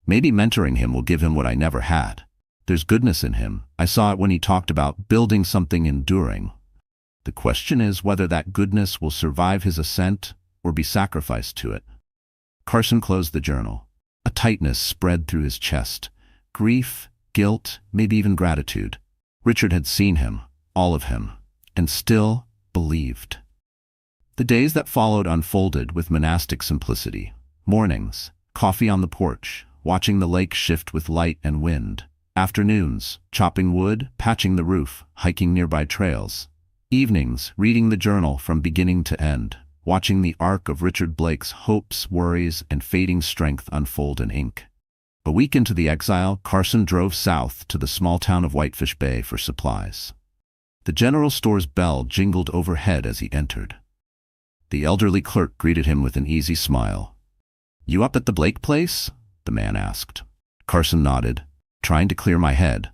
A: Maybe mentoring him will give him what I never had. There's goodness in him. I saw it when he talked about building something enduring. The question is whether that goodness will survive his ascent or be sacrificed to it. Carson closed the journal. A tightness spread through his chest. Grief, guilt, maybe even gratitude. Richard had seen him, all of him, and still believed. The days that followed unfolded with monastic simplicity. Mornings, coffee on the porch, watching the lake shift with light and wind. Afternoons, chopping wood, patching the roof, hiking nearby trails. Evenings, reading the journal from beginning to end, watching the arc of Richard Blake's hopes, worries, and fading strength unfold in ink. A week into the exile, Carson drove south to the small town of Whitefish Bay for supplies. The general store's bell jingled overhead as he entered. The elderly clerk greeted him with an easy smile. "You up at the Blake place?" the man asked. Carson nodded, trying to clear my head.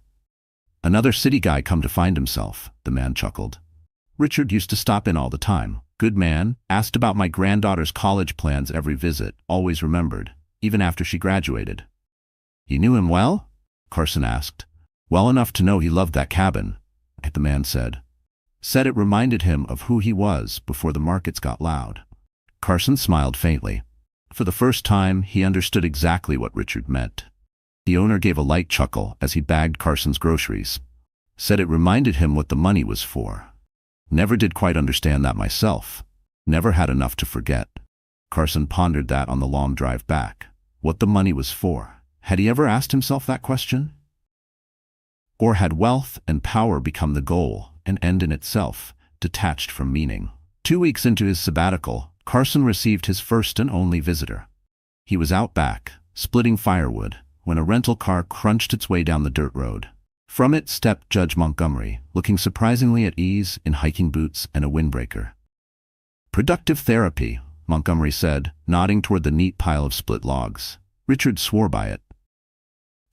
A: "Another city guy come to find himself," the man chuckled. "Richard used to stop in all the time. Good man, asked about my granddaughter's college plans every visit, always remembered, even after she graduated." "You knew him well?" Carson asked. "Well enough to know he loved that cabin," the man said. Said it reminded him of who he was before the markets got loud. Carson smiled faintly. For the first time, he understood exactly what Richard meant. The owner gave a light chuckle as he bagged Carson's groceries. Said it reminded him what the money was for. Never did quite understand that myself. Never had enough to forget. Carson pondered that on the long drive back. What the money was for. Had he ever asked himself that question? Or had wealth and power become the goal, an end in itself, detached from meaning? 2 weeks into his sabbatical, Carson received his first and only visitor. He was out back, splitting firewood, when a rental car crunched its way down the dirt road. From it stepped Judge Montgomery, looking surprisingly at ease in hiking boots and a windbreaker. "Productive therapy," Montgomery said, nodding toward the neat pile of split logs. Richard swore by it.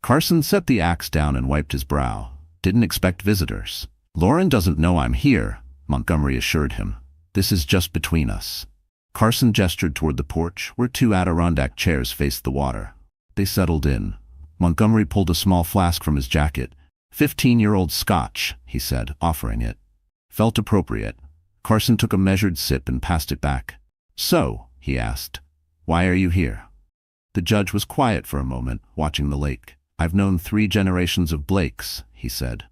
A: Carson set the axe down and wiped his brow. "Didn't expect visitors." "Lauren doesn't know I'm here," Montgomery assured him. "This is just between us." Carson gestured toward the porch, where 2 Adirondack chairs faced the water. They settled in. Montgomery pulled a small flask from his jacket. 15-year-old Scotch, he said, offering it. Felt appropriate. Carson took a measured sip and passed it back. "So," he asked, "why are you here?" The judge was quiet for a moment, watching the lake. "I've known 3 generations of Blakes," he said.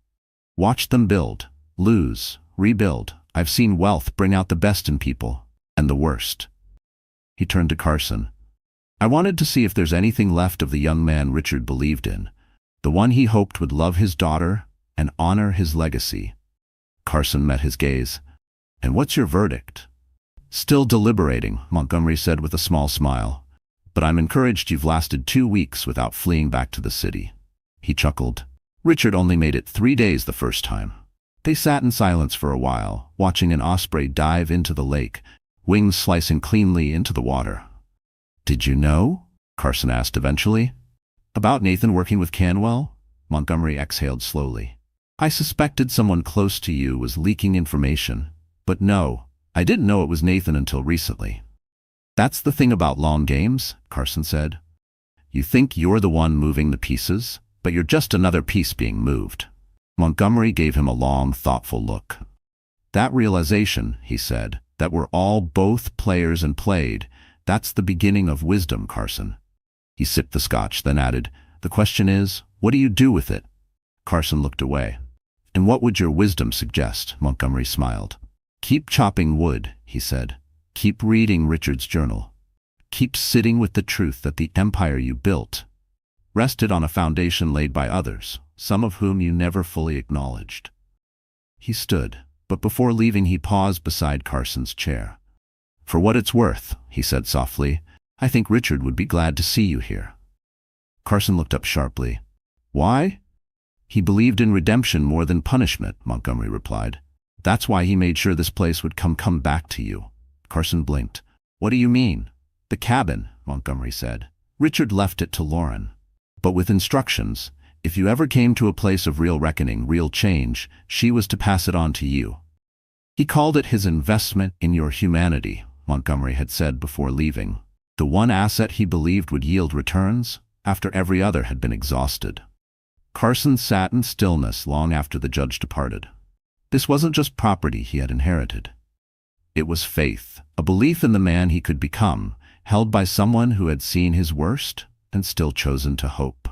A: "Watched them build, lose, rebuild. I've seen wealth bring out the best in people, and the worst." He turned to Carson. "I wanted to see if there's anything left of the young man Richard believed in, the one he hoped would love his daughter and honor his legacy." Carson met his gaze. "And what's your verdict?" Still deliberating, Montgomery said with a small smile. But I'm encouraged you've lasted 2 weeks without fleeing back to the city. He chuckled. Richard only made it 3 days the first time. They sat in silence for a while, watching an osprey dive into the lake, wings slicing cleanly into the water. Did you know? Carson asked eventually. About Nathan working with Canwell? Montgomery exhaled slowly. I suspected someone close to you was leaking information, but no, I didn't know it was Nathan until recently. That's the thing about long games, Carson said. You think you're the one moving the pieces, but you're just another piece being moved. Montgomery gave him a long, thoughtful look. That realization, he said, that we're all both players and played, that's the beginning of wisdom, Carson. He sipped the scotch, then added, the question is, what do you do with it? Carson looked away. And what would your wisdom suggest? Montgomery smiled. Keep chopping wood, he said. Keep reading Richard's journal. Keep sitting with the truth that the empire you built rested on a foundation laid by others, some of whom you never fully acknowledged. He stood, but before leaving he paused beside Carson's chair. For what it's worth, he said softly, I think Richard would be glad to see you here. Carson looked up sharply. Why? He believed in redemption more than punishment, Montgomery replied. That's why he made sure this place would come back to you. Carson blinked. What do you mean? The cabin, Montgomery said. Richard left it to Lauren. But with instructions, if you ever came to a place of real reckoning, real change, she was to pass it on to you. He called it his investment in your humanity, Montgomery had said before leaving. The one asset he believed would yield returns after every other had been exhausted. Carson sat in stillness long after the judge departed. This wasn't just property he had inherited. It was faith, a belief in the man he could become, held by someone who had seen his worst and still chosen to hope.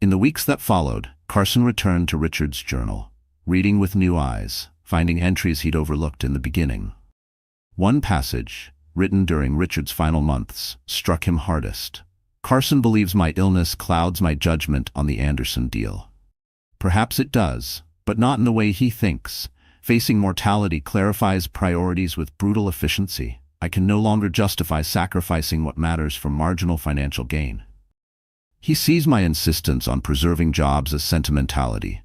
A: In the weeks that followed, Carson returned to Richard's journal, reading with new eyes, finding entries he'd overlooked in the beginning. One passage, written during Richard's final months, struck him hardest. Carson believes my illness clouds my judgment on the Anderson deal. Perhaps it does, but not in the way he thinks. Facing mortality clarifies priorities with brutal efficiency. I can no longer justify sacrificing what matters for marginal financial gain. He sees my insistence on preserving jobs as sentimentality.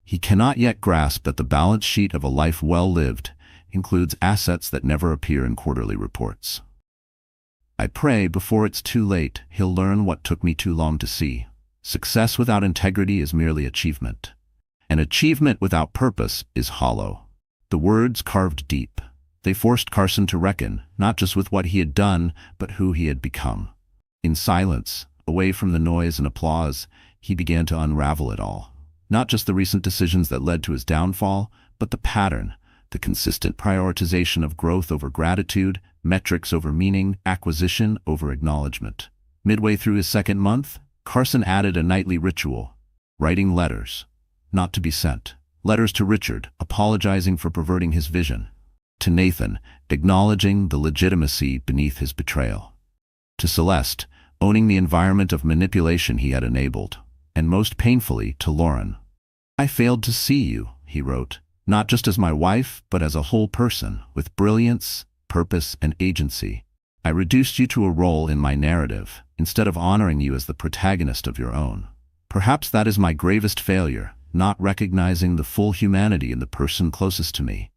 A: He cannot yet grasp that the balance sheet of a life well lived includes assets that never appear in quarterly reports. I pray before it's too late he'll learn what took me too long to see. Success without integrity is merely achievement. And achievement without purpose is hollow. The words carved deep. They forced Carson to reckon, not just with what he had done, but who he had become. In silence, away from the noise and applause, he began to unravel it all. Not just the recent decisions that led to his downfall, but the pattern, the consistent prioritization of growth over gratitude, metrics over meaning, acquisition over acknowledgement. Midway through his second month, Carson added a nightly ritual, writing letters, not to be sent. Letters to Richard, apologizing for perverting his vision. To Nathan, acknowledging the legitimacy beneath his betrayal. To Celeste, owning the environment of manipulation he had enabled. And most painfully, to Lauren. I failed to see you, he wrote, not just as my wife, but as a whole person, with brilliance, purpose, and agency. I reduced you to a role in my narrative, instead of honoring you as the protagonist of your own. Perhaps that is my gravest failure, not recognizing the full humanity in the person closest to me.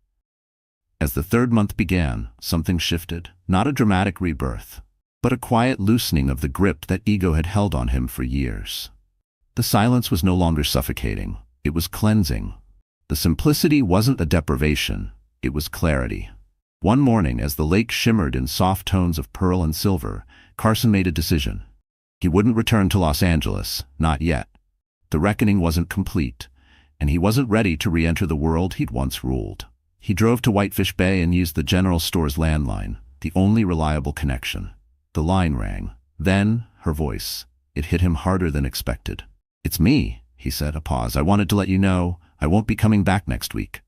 A: As the third month began, something shifted, not a dramatic rebirth, but a quiet loosening of the grip that ego had held on him for years. The silence was no longer suffocating, it was cleansing. The simplicity wasn't a deprivation, it was clarity. One morning, as the lake shimmered in soft tones of pearl and silver, Carson made a decision. He wouldn't return to Los Angeles, not yet. The reckoning wasn't complete, and he wasn't ready to re-enter the world he'd once ruled. He drove to Whitefish Bay and used the general store's landline, the only reliable connection. The line rang. Then, her voice. It hit him harder than expected. It's me, he said, a pause. I wanted to let you know, I won't be coming back next week.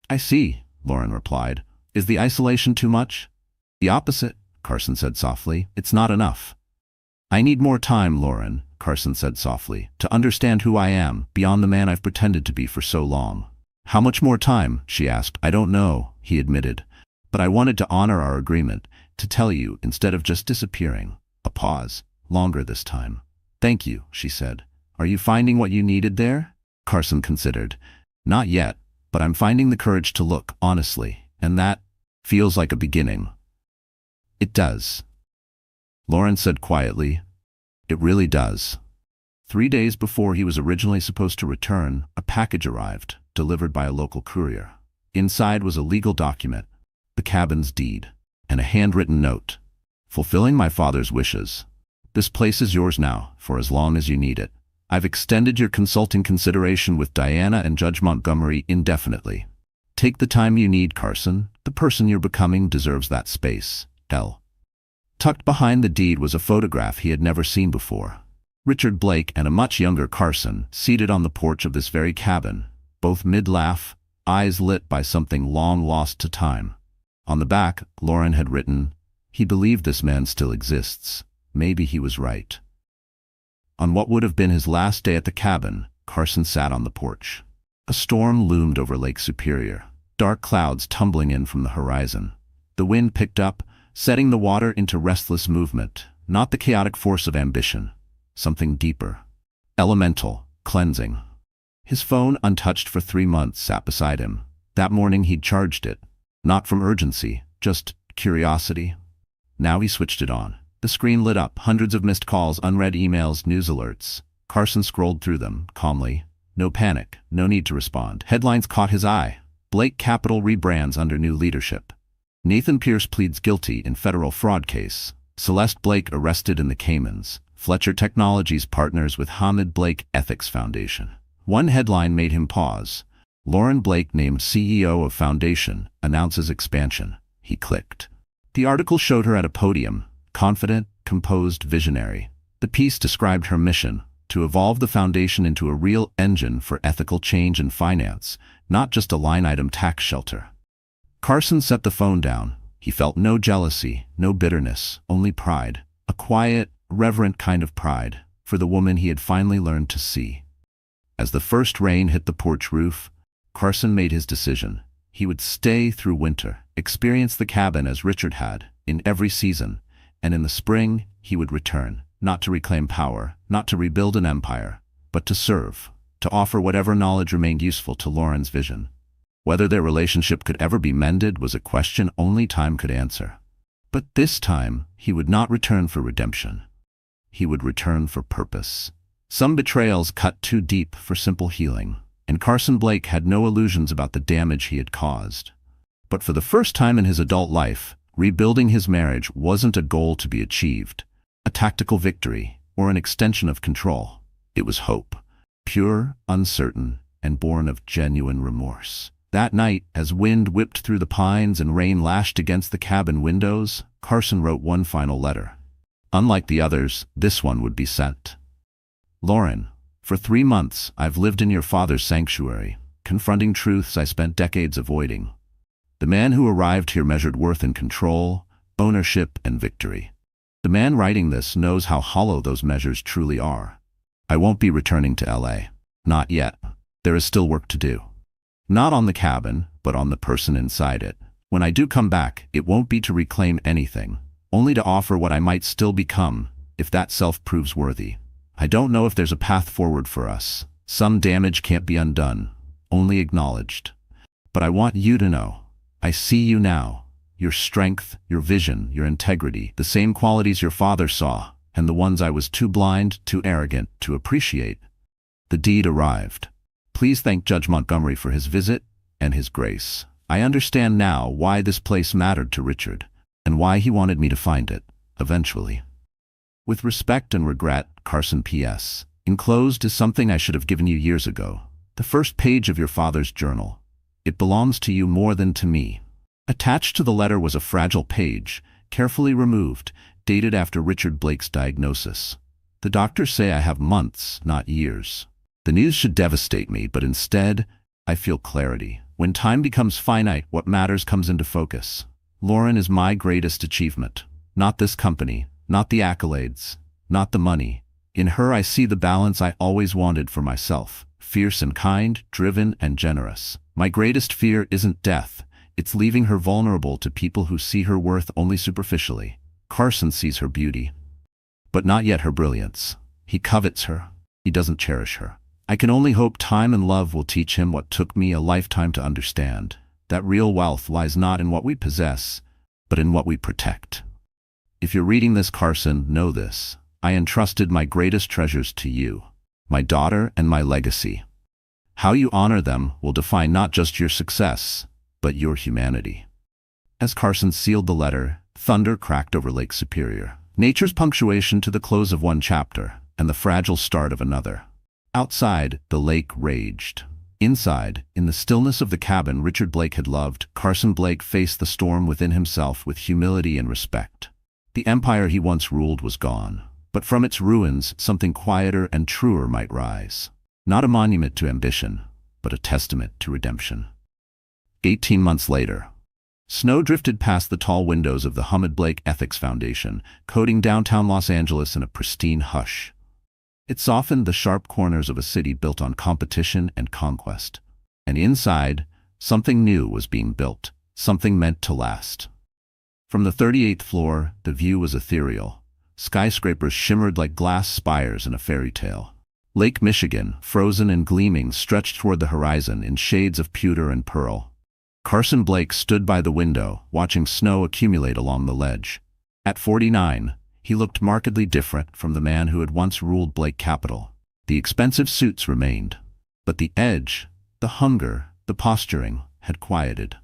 A: I see, Lauren replied. Is the isolation too much? The opposite, Carson said softly. It's not enough. I need more time, Lauren, Carson said softly, to understand who I am, beyond the man I've pretended to be for so long. How much more time? She asked. I don't know, he admitted. But I wanted to honor our agreement, to tell you instead of just disappearing. A pause, longer this time. Thank you, she said. Are you finding what you needed there? Carson considered. Not yet, but I'm finding the courage to look, honestly, and that feels like a beginning. It does. Lauren said quietly. It really does. 3 days before he was originally supposed to return, a package arrived, delivered by a local courier. Inside was a legal document, the cabin's deed, and a handwritten note. Fulfilling my father's wishes. This place is yours now, for as long as you need it. I've extended your consulting consideration with Diana and Judge Montgomery indefinitely. Take the time you need, Carson. The person you're becoming deserves that space. L. Tucked behind the deed was a photograph he had never seen before. Richard Blake and a much younger Carson, seated on the porch of this very cabin, both mid-laugh, eyes lit by something long lost to time. On the back, Lauren had written, "He believed this man still exists. Maybe he was right." On what would have been his last day at the cabin, Carson sat on the porch. A storm loomed over Lake Superior, dark clouds tumbling in from the horizon. The wind picked up, setting the water into restless movement, not the chaotic force of ambition, something deeper, elemental, cleansing. His phone, untouched for 3 months, sat beside him. That morning he'd charged it, not from urgency, just curiosity. Now he switched it on. The screen lit up, hundreds of missed calls, unread emails, news alerts. Carson scrolled through them, calmly. No panic, no need to respond. Headlines caught his eye. Blake Capital rebrands under new leadership. Nathan Pierce pleads guilty in federal fraud case. Celeste Blake arrested in the Caymans. Fletcher Technologies partners with Hamid Blake Ethics Foundation. One headline made him pause. Lauren Blake named CEO of Foundation, announces expansion. He clicked. The article showed her at a podium, confident, composed, visionary. The piece described her mission, to evolve the foundation into a real engine for ethical change in finance, not just a line-item tax shelter. Carson set the phone down. He felt no jealousy, no bitterness, only pride. A quiet, reverent kind of pride, for the woman he had finally learned to see. As the first rain hit the porch roof, Carson made his decision. He would stay through winter, experience the cabin as Richard had, in every season, and in the spring he would return, not to reclaim power, not to rebuild an empire, but to serve, to offer whatever knowledge remained useful to Lauren's vision. Whether their relationship could ever be mended was a question only time could answer. But this time, he would not return for redemption. He would return for purpose. Some betrayals cut too deep for simple healing, and Carson Blake had no illusions about the damage he had caused. But for the first time in his adult life, rebuilding his marriage wasn't a goal to be achieved, a tactical victory, or an extension of control. It was hope, pure, uncertain, and born of genuine remorse. That night, as wind whipped through the pines and rain lashed against the cabin windows, Carson wrote one final letter. Unlike the others, this one would be sent. Lauren, for 3 months I've lived in your father's sanctuary, confronting truths I spent decades avoiding. The man who arrived here measured worth in control, ownership, and victory. The man writing this knows how hollow those measures truly are. I won't be returning to LA. Not yet. There is still work to do. Not on the cabin, but on the person inside it. When I do come back, it won't be to reclaim anything, only to offer what I might still become, if that self proves worthy. I don't know if there's a path forward for us. Some damage can't be undone, only acknowledged. But I want you to know. I see you now, your strength, your vision, your integrity, the same qualities your father saw, and the ones I was too blind, too arrogant to appreciate. The deed arrived. Please thank Judge Montgomery for his visit and his grace. I understand now why this place mattered to Richard, and why he wanted me to find it, eventually. With respect and regret, Carson P.S. Enclosed is something I should have given you years ago. The first page of your father's journal. It belongs to you more than to me. Attached to the letter was a fragile page, carefully removed, dated after Richard Blake's diagnosis. The doctors say I have months, not years. The news should devastate me, but instead, I feel clarity. When time becomes finite, what matters comes into focus. Lauren is my greatest achievement. Not this company, not the accolades, not the money. In her I see the balance I always wanted for myself. Fierce and kind, driven and generous. My greatest fear isn't death, It's leaving her vulnerable to people who see her worth only superficially. Carson sees her beauty, but not yet her brilliance. He covets her. He doesn't cherish her. I can only hope time and love will teach him what took me a lifetime to understand. That real wealth lies not in what we possess, but in what we protect. If you're reading this, Carson, know this. I entrusted my greatest treasures to you, my daughter and my legacy. How you honor them will define not just your success, but your humanity. As Carson sealed the letter, thunder cracked over Lake Superior. Nature's punctuation to the close of one chapter and the fragile start of another. Outside, the lake raged. Inside, in the stillness of the cabin Richard Blake had loved, Carson Blake faced the storm within himself with humility and respect. The empire he once ruled was gone, but from its ruins something quieter and truer might rise. Not a monument to ambition, but a testament to redemption. 18 months later, snow drifted past the tall windows of the Hamid Blake Ethics Foundation, coating downtown Los Angeles in a pristine hush. It softened the sharp corners of a city built on competition and conquest. And inside, something new was being built, something meant to last. From the 38th floor, the view was ethereal. Skyscrapers shimmered like glass spires in a fairy tale. Lake Michigan, frozen and gleaming, stretched toward the horizon in shades of pewter and pearl. Carson Blake stood by the window, watching snow accumulate along the ledge. At 49, he looked markedly different from the man who had once ruled Blake Capital. The expensive suits remained, but the edge, the hunger, the posturing had quieted.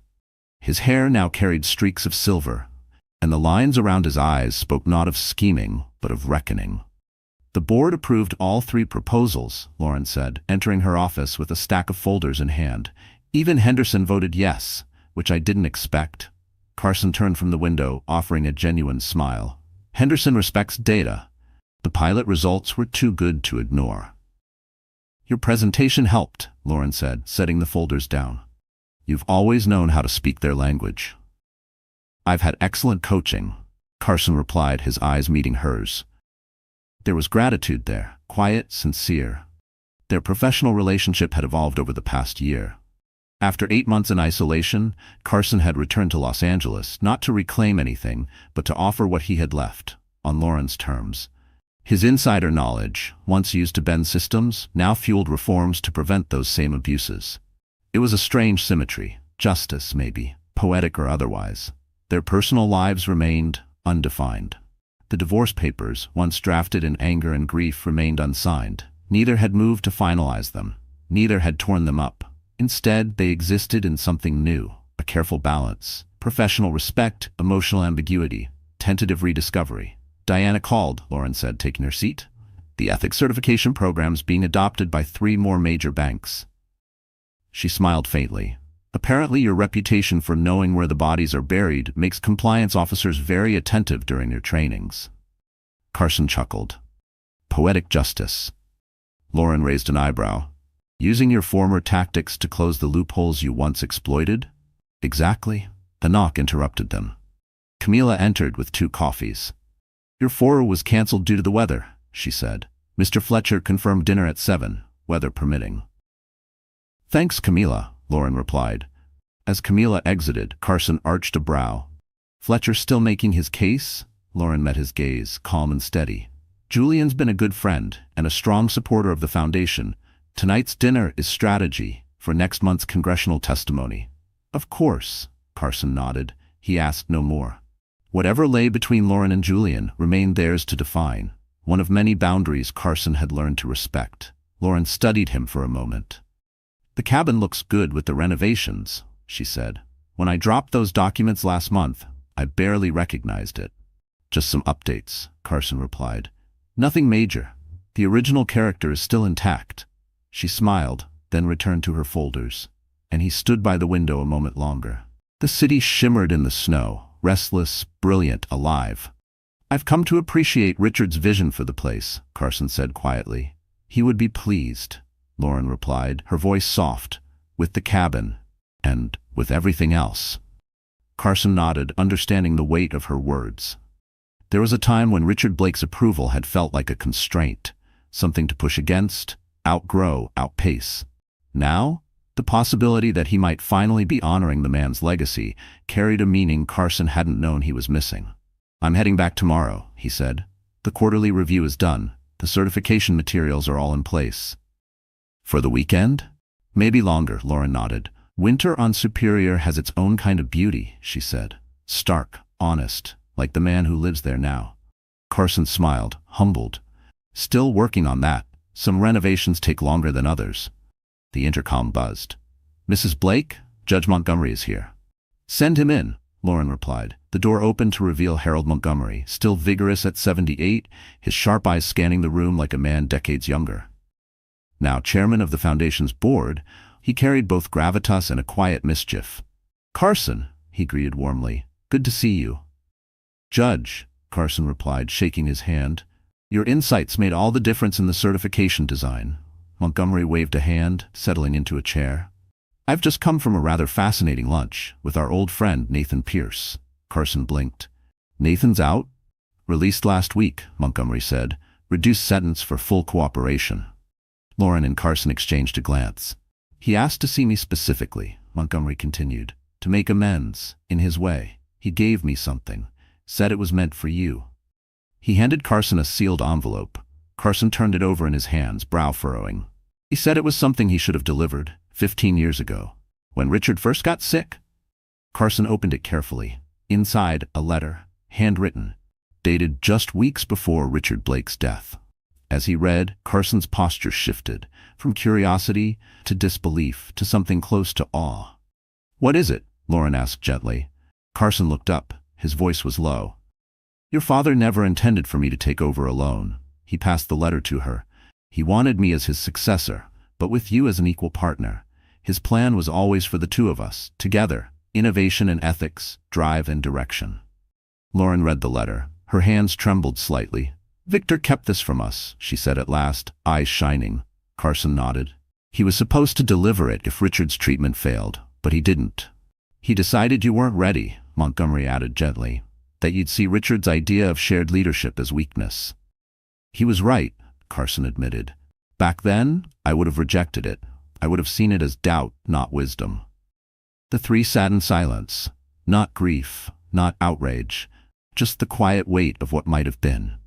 A: His hair now carried streaks of silver, and the lines around his eyes spoke not of scheming, but of reckoning. The board approved all 3 proposals, Lauren said, entering her office with a stack of folders in hand. Even Henderson voted yes, which I didn't expect. Carson turned from the window, offering a genuine smile. Henderson respects data. The pilot results were too good to ignore. Your presentation helped, Lauren said, setting the folders down. You've always known how to speak their language. I've had excellent coaching, Carson replied, his eyes meeting hers. There was gratitude there, quiet, sincere. Their professional relationship had evolved over the past year. After 8 months in isolation, Carson had returned to Los Angeles, not to reclaim anything, but to offer what he had left, on Lauren's terms. His insider knowledge, once used to bend systems, now fueled reforms to prevent those same abuses. It was a strange symmetry, justice maybe, poetic or otherwise. Their personal lives remained undefined. The divorce papers, once drafted in anger and grief, remained unsigned. Neither had moved to finalize them. Neither had torn them up. Instead, they existed in something new, a careful balance, professional respect, emotional ambiguity, tentative rediscovery. Diana called, Lauren said, taking her seat. The ethics certification program's being adopted by 3 more major banks. She smiled faintly. Apparently your reputation for knowing where the bodies are buried makes compliance officers very attentive during their trainings. Carson chuckled. Poetic justice. Lauren raised an eyebrow. Using your former tactics to close the loopholes you once exploited? Exactly. A knock interrupted them. Camila entered with 2 coffees. Your fora was cancelled due to the weather, she said. Mr. Fletcher confirmed dinner at 7, weather permitting. Thanks, Camila, Lauren replied. As Camila exited, Carson arched a brow. Fletcher still making his case? Lauren met his gaze, calm and steady. Julian's been a good friend and a strong supporter of the foundation. Tonight's dinner is strategy for next month's congressional testimony. Of course, Carson nodded. He asked no more. Whatever lay between Lauren and Julian remained theirs to define, one of many boundaries Carson had learned to respect. Lauren studied him for a moment. The cabin looks good with the renovations, she said. When I dropped those documents last month, I barely recognized it. Just some updates, Carson replied. Nothing major. The original character is still intact. She smiled, then returned to her folders, and he stood by the window a moment longer. The city shimmered in the snow, restless, brilliant, alive. I've come to appreciate Richard's vision for the place, Carson said quietly. He would be pleased, Lauren replied, her voice soft, with the cabin, and with everything else. Carson nodded, understanding the weight of her words. There was a time when Richard Blake's approval had felt like a constraint, something to push against, outgrow, outpace. Now, The possibility that he might finally be honoring the man's legacy carried a meaning Carson hadn't known he was missing. "I'm heading back tomorrow," he said. "The quarterly review is done. The certification materials are all in place." "For the weekend?" "Maybe longer," Lauren nodded. "Winter on Superior has its own kind of beauty," she said. "Stark, honest, like the man who lives there now." Carson smiled, humbled. "Still working on that. Some renovations take longer than others." The intercom buzzed. "Mrs. Blake, Judge Montgomery is here." "Send him in," Lauren replied. The door opened to reveal Harold Montgomery, still vigorous at 78, his sharp eyes scanning the room like a man decades younger. Now chairman of the Foundation's board, he carried both gravitas and a quiet mischief. "Carson," he greeted warmly, "good to see you." "Judge," Carson replied, shaking his hand, "your insights made all the difference in the certification design." Montgomery waved a hand, settling into a chair. "I've just come from a rather fascinating lunch with our old friend Nathan Pierce." Carson blinked. "Nathan's out?" "Released last week," Montgomery said. "Reduced sentence for full cooperation." Lauren and Carson exchanged a glance. "He asked to see me specifically," Montgomery continued, "to make amends, in his way. He gave me something. Said it was meant for you." He handed Carson a sealed envelope. Carson turned it over in his hands, brow furrowing. "He said it was something he should have delivered 15 years ago, when Richard first got sick." Carson opened it carefully. Inside, a letter, handwritten, dated just weeks before Richard Blake's death. As he read, Carson's posture shifted, from curiosity to disbelief to something close to awe. "What is it?" Lauren asked gently. Carson looked up. His voice was low. "Your father never intended for me to take over alone." He passed the letter to her. "He wanted me as his successor, but with you as an equal partner. His plan was always for the two of us, together, innovation and ethics, drive and direction." Lauren read the letter. Her hands trembled slightly. "Victor kept this from us," she said at last, eyes shining. Carson nodded. "He was supposed to deliver it if Richard's treatment failed, but he didn't. He decided you weren't ready," Montgomery added gently, "that you'd see Richard's idea of shared leadership as weakness." "He was right," Carson admitted. "Back then, I would have rejected it. I would have seen it as doubt, not wisdom." The three sat in silence. Not grief, not outrage, just the quiet weight of what might have been.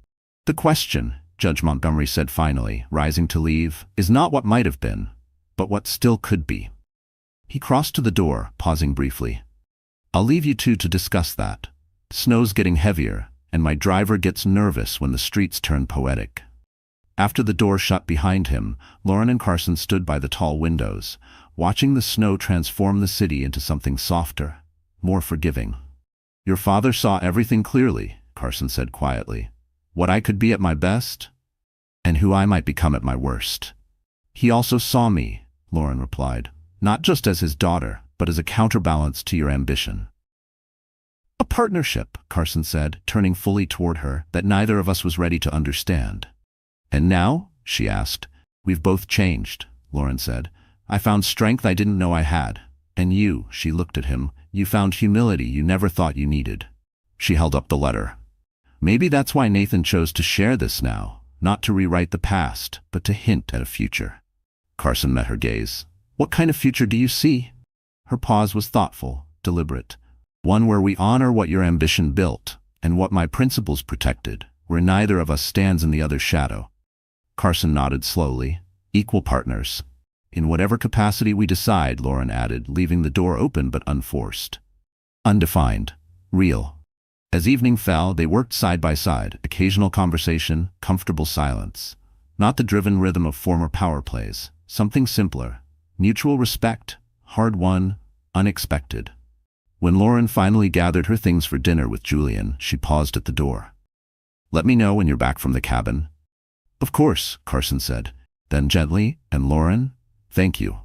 A: "The question," Judge Montgomery said finally, rising to leave, "is not what might have been, but what still could be." He crossed to the door, pausing briefly. "I'll leave you two to discuss that. Snow's getting heavier, and my driver gets nervous when the streets turn poetic." After the door shut behind him, Lauren and Carson stood by the tall windows, watching the snow transform the city into something softer, more forgiving. "Your father saw everything clearly," Carson said quietly. "What I could be at my best, and who I might become at my worst." "He also saw me," Lauren replied, "not just as his daughter, but as a counterbalance to your ambition." "A partnership," Carson said, turning fully toward her, "that neither of us was ready to understand." "And now?" she asked. "We've both changed," Lauren said. "I found strength I didn't know I had. And you," she looked at him, "you found humility you never thought you needed." She held up the letter. "Maybe that's why Nathan chose to share this now, not to rewrite the past, but to hint at a future." Carson met her gaze. "What kind of future do you see?" Her pause was thoughtful, deliberate. "One where we honor what your ambition built, and what my principles protected, where neither of us stands in the other's shadow." Carson nodded slowly. "Equal partners. In whatever capacity we decide," Lauren added, leaving the door open but unforced. "Undefined. Real." As evening fell, they worked side by side, occasional conversation, comfortable silence. Not the driven rhythm of former power plays, something simpler. Mutual respect, hard-won, unexpected. When Lauren finally gathered her things for dinner with Julian, she paused at the door. "Let me know when you're back from the cabin." "Of course," Carson said. Then gently, "And Lauren, thank you."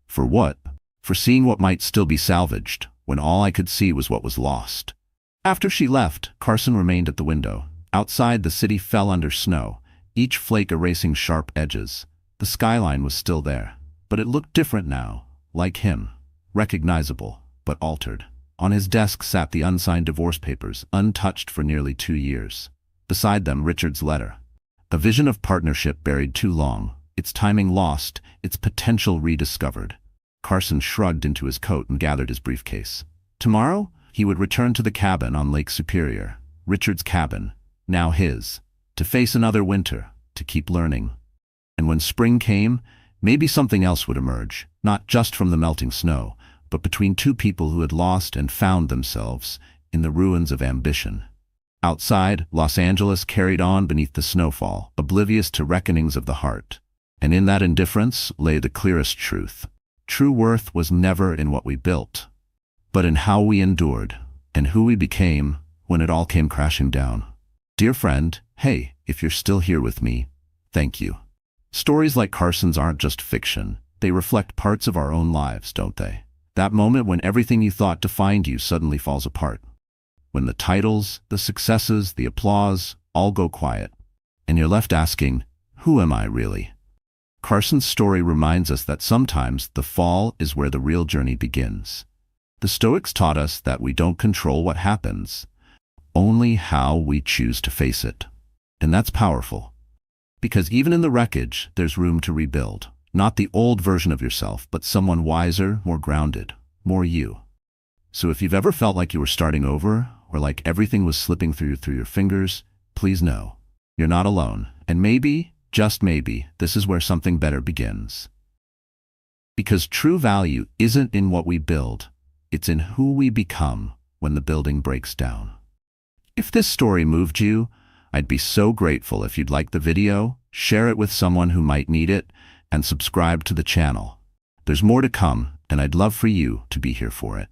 A: "For what?" "For seeing what might still be salvaged, when all I could see was what was lost." After she left, Carson remained at the window. Outside, the city fell under snow, each flake erasing sharp edges. The skyline was still there, but it looked different now, like him, recognizable, but altered. On his desk sat the unsigned divorce papers, untouched for nearly 2 years. Beside them, Richard's letter. A vision of partnership buried too long, its timing lost, its potential rediscovered. Carson shrugged into his coat and gathered his briefcase. Tomorrow, he would return to the cabin on Lake Superior, Richard's cabin, now his, to face another winter, to keep learning. And when spring came, maybe something else would emerge, not just from the melting snow, but between two people who had lost and found themselves in the ruins of ambition. Outside, Los Angeles carried on beneath the snowfall, oblivious to reckonings of the heart. And in that indifference lay the clearest truth. True worth was never in what we built, but in how we endured, and who we became when it all came crashing down. Dear friend, hey, if you're still here with me, thank you. Stories like Carson's aren't just fiction. They reflect parts of our own lives, don't they? That moment when everything you thought defined you suddenly falls apart. When the titles, the successes, the applause, all go quiet, and you're left asking, who am I really? Carson's story reminds us that sometimes the fall is where the real journey begins. The Stoics taught us that we don't control what happens, only how we choose to face it. And that's powerful. Because even in the wreckage, there's room to rebuild. Not the old version of yourself, but someone wiser, more grounded, more you. So if you've ever felt like you were starting over, or like everything was slipping through your fingers, please know, you're not alone. And maybe, just maybe, this is where something better begins. Because true value isn't in what we build, it's in who we become when the building breaks down. If this story moved you, I'd be so grateful if you'd like the video, share it with someone who might need it, and subscribe to the channel. There's more to come, and I'd love for you to be here for it.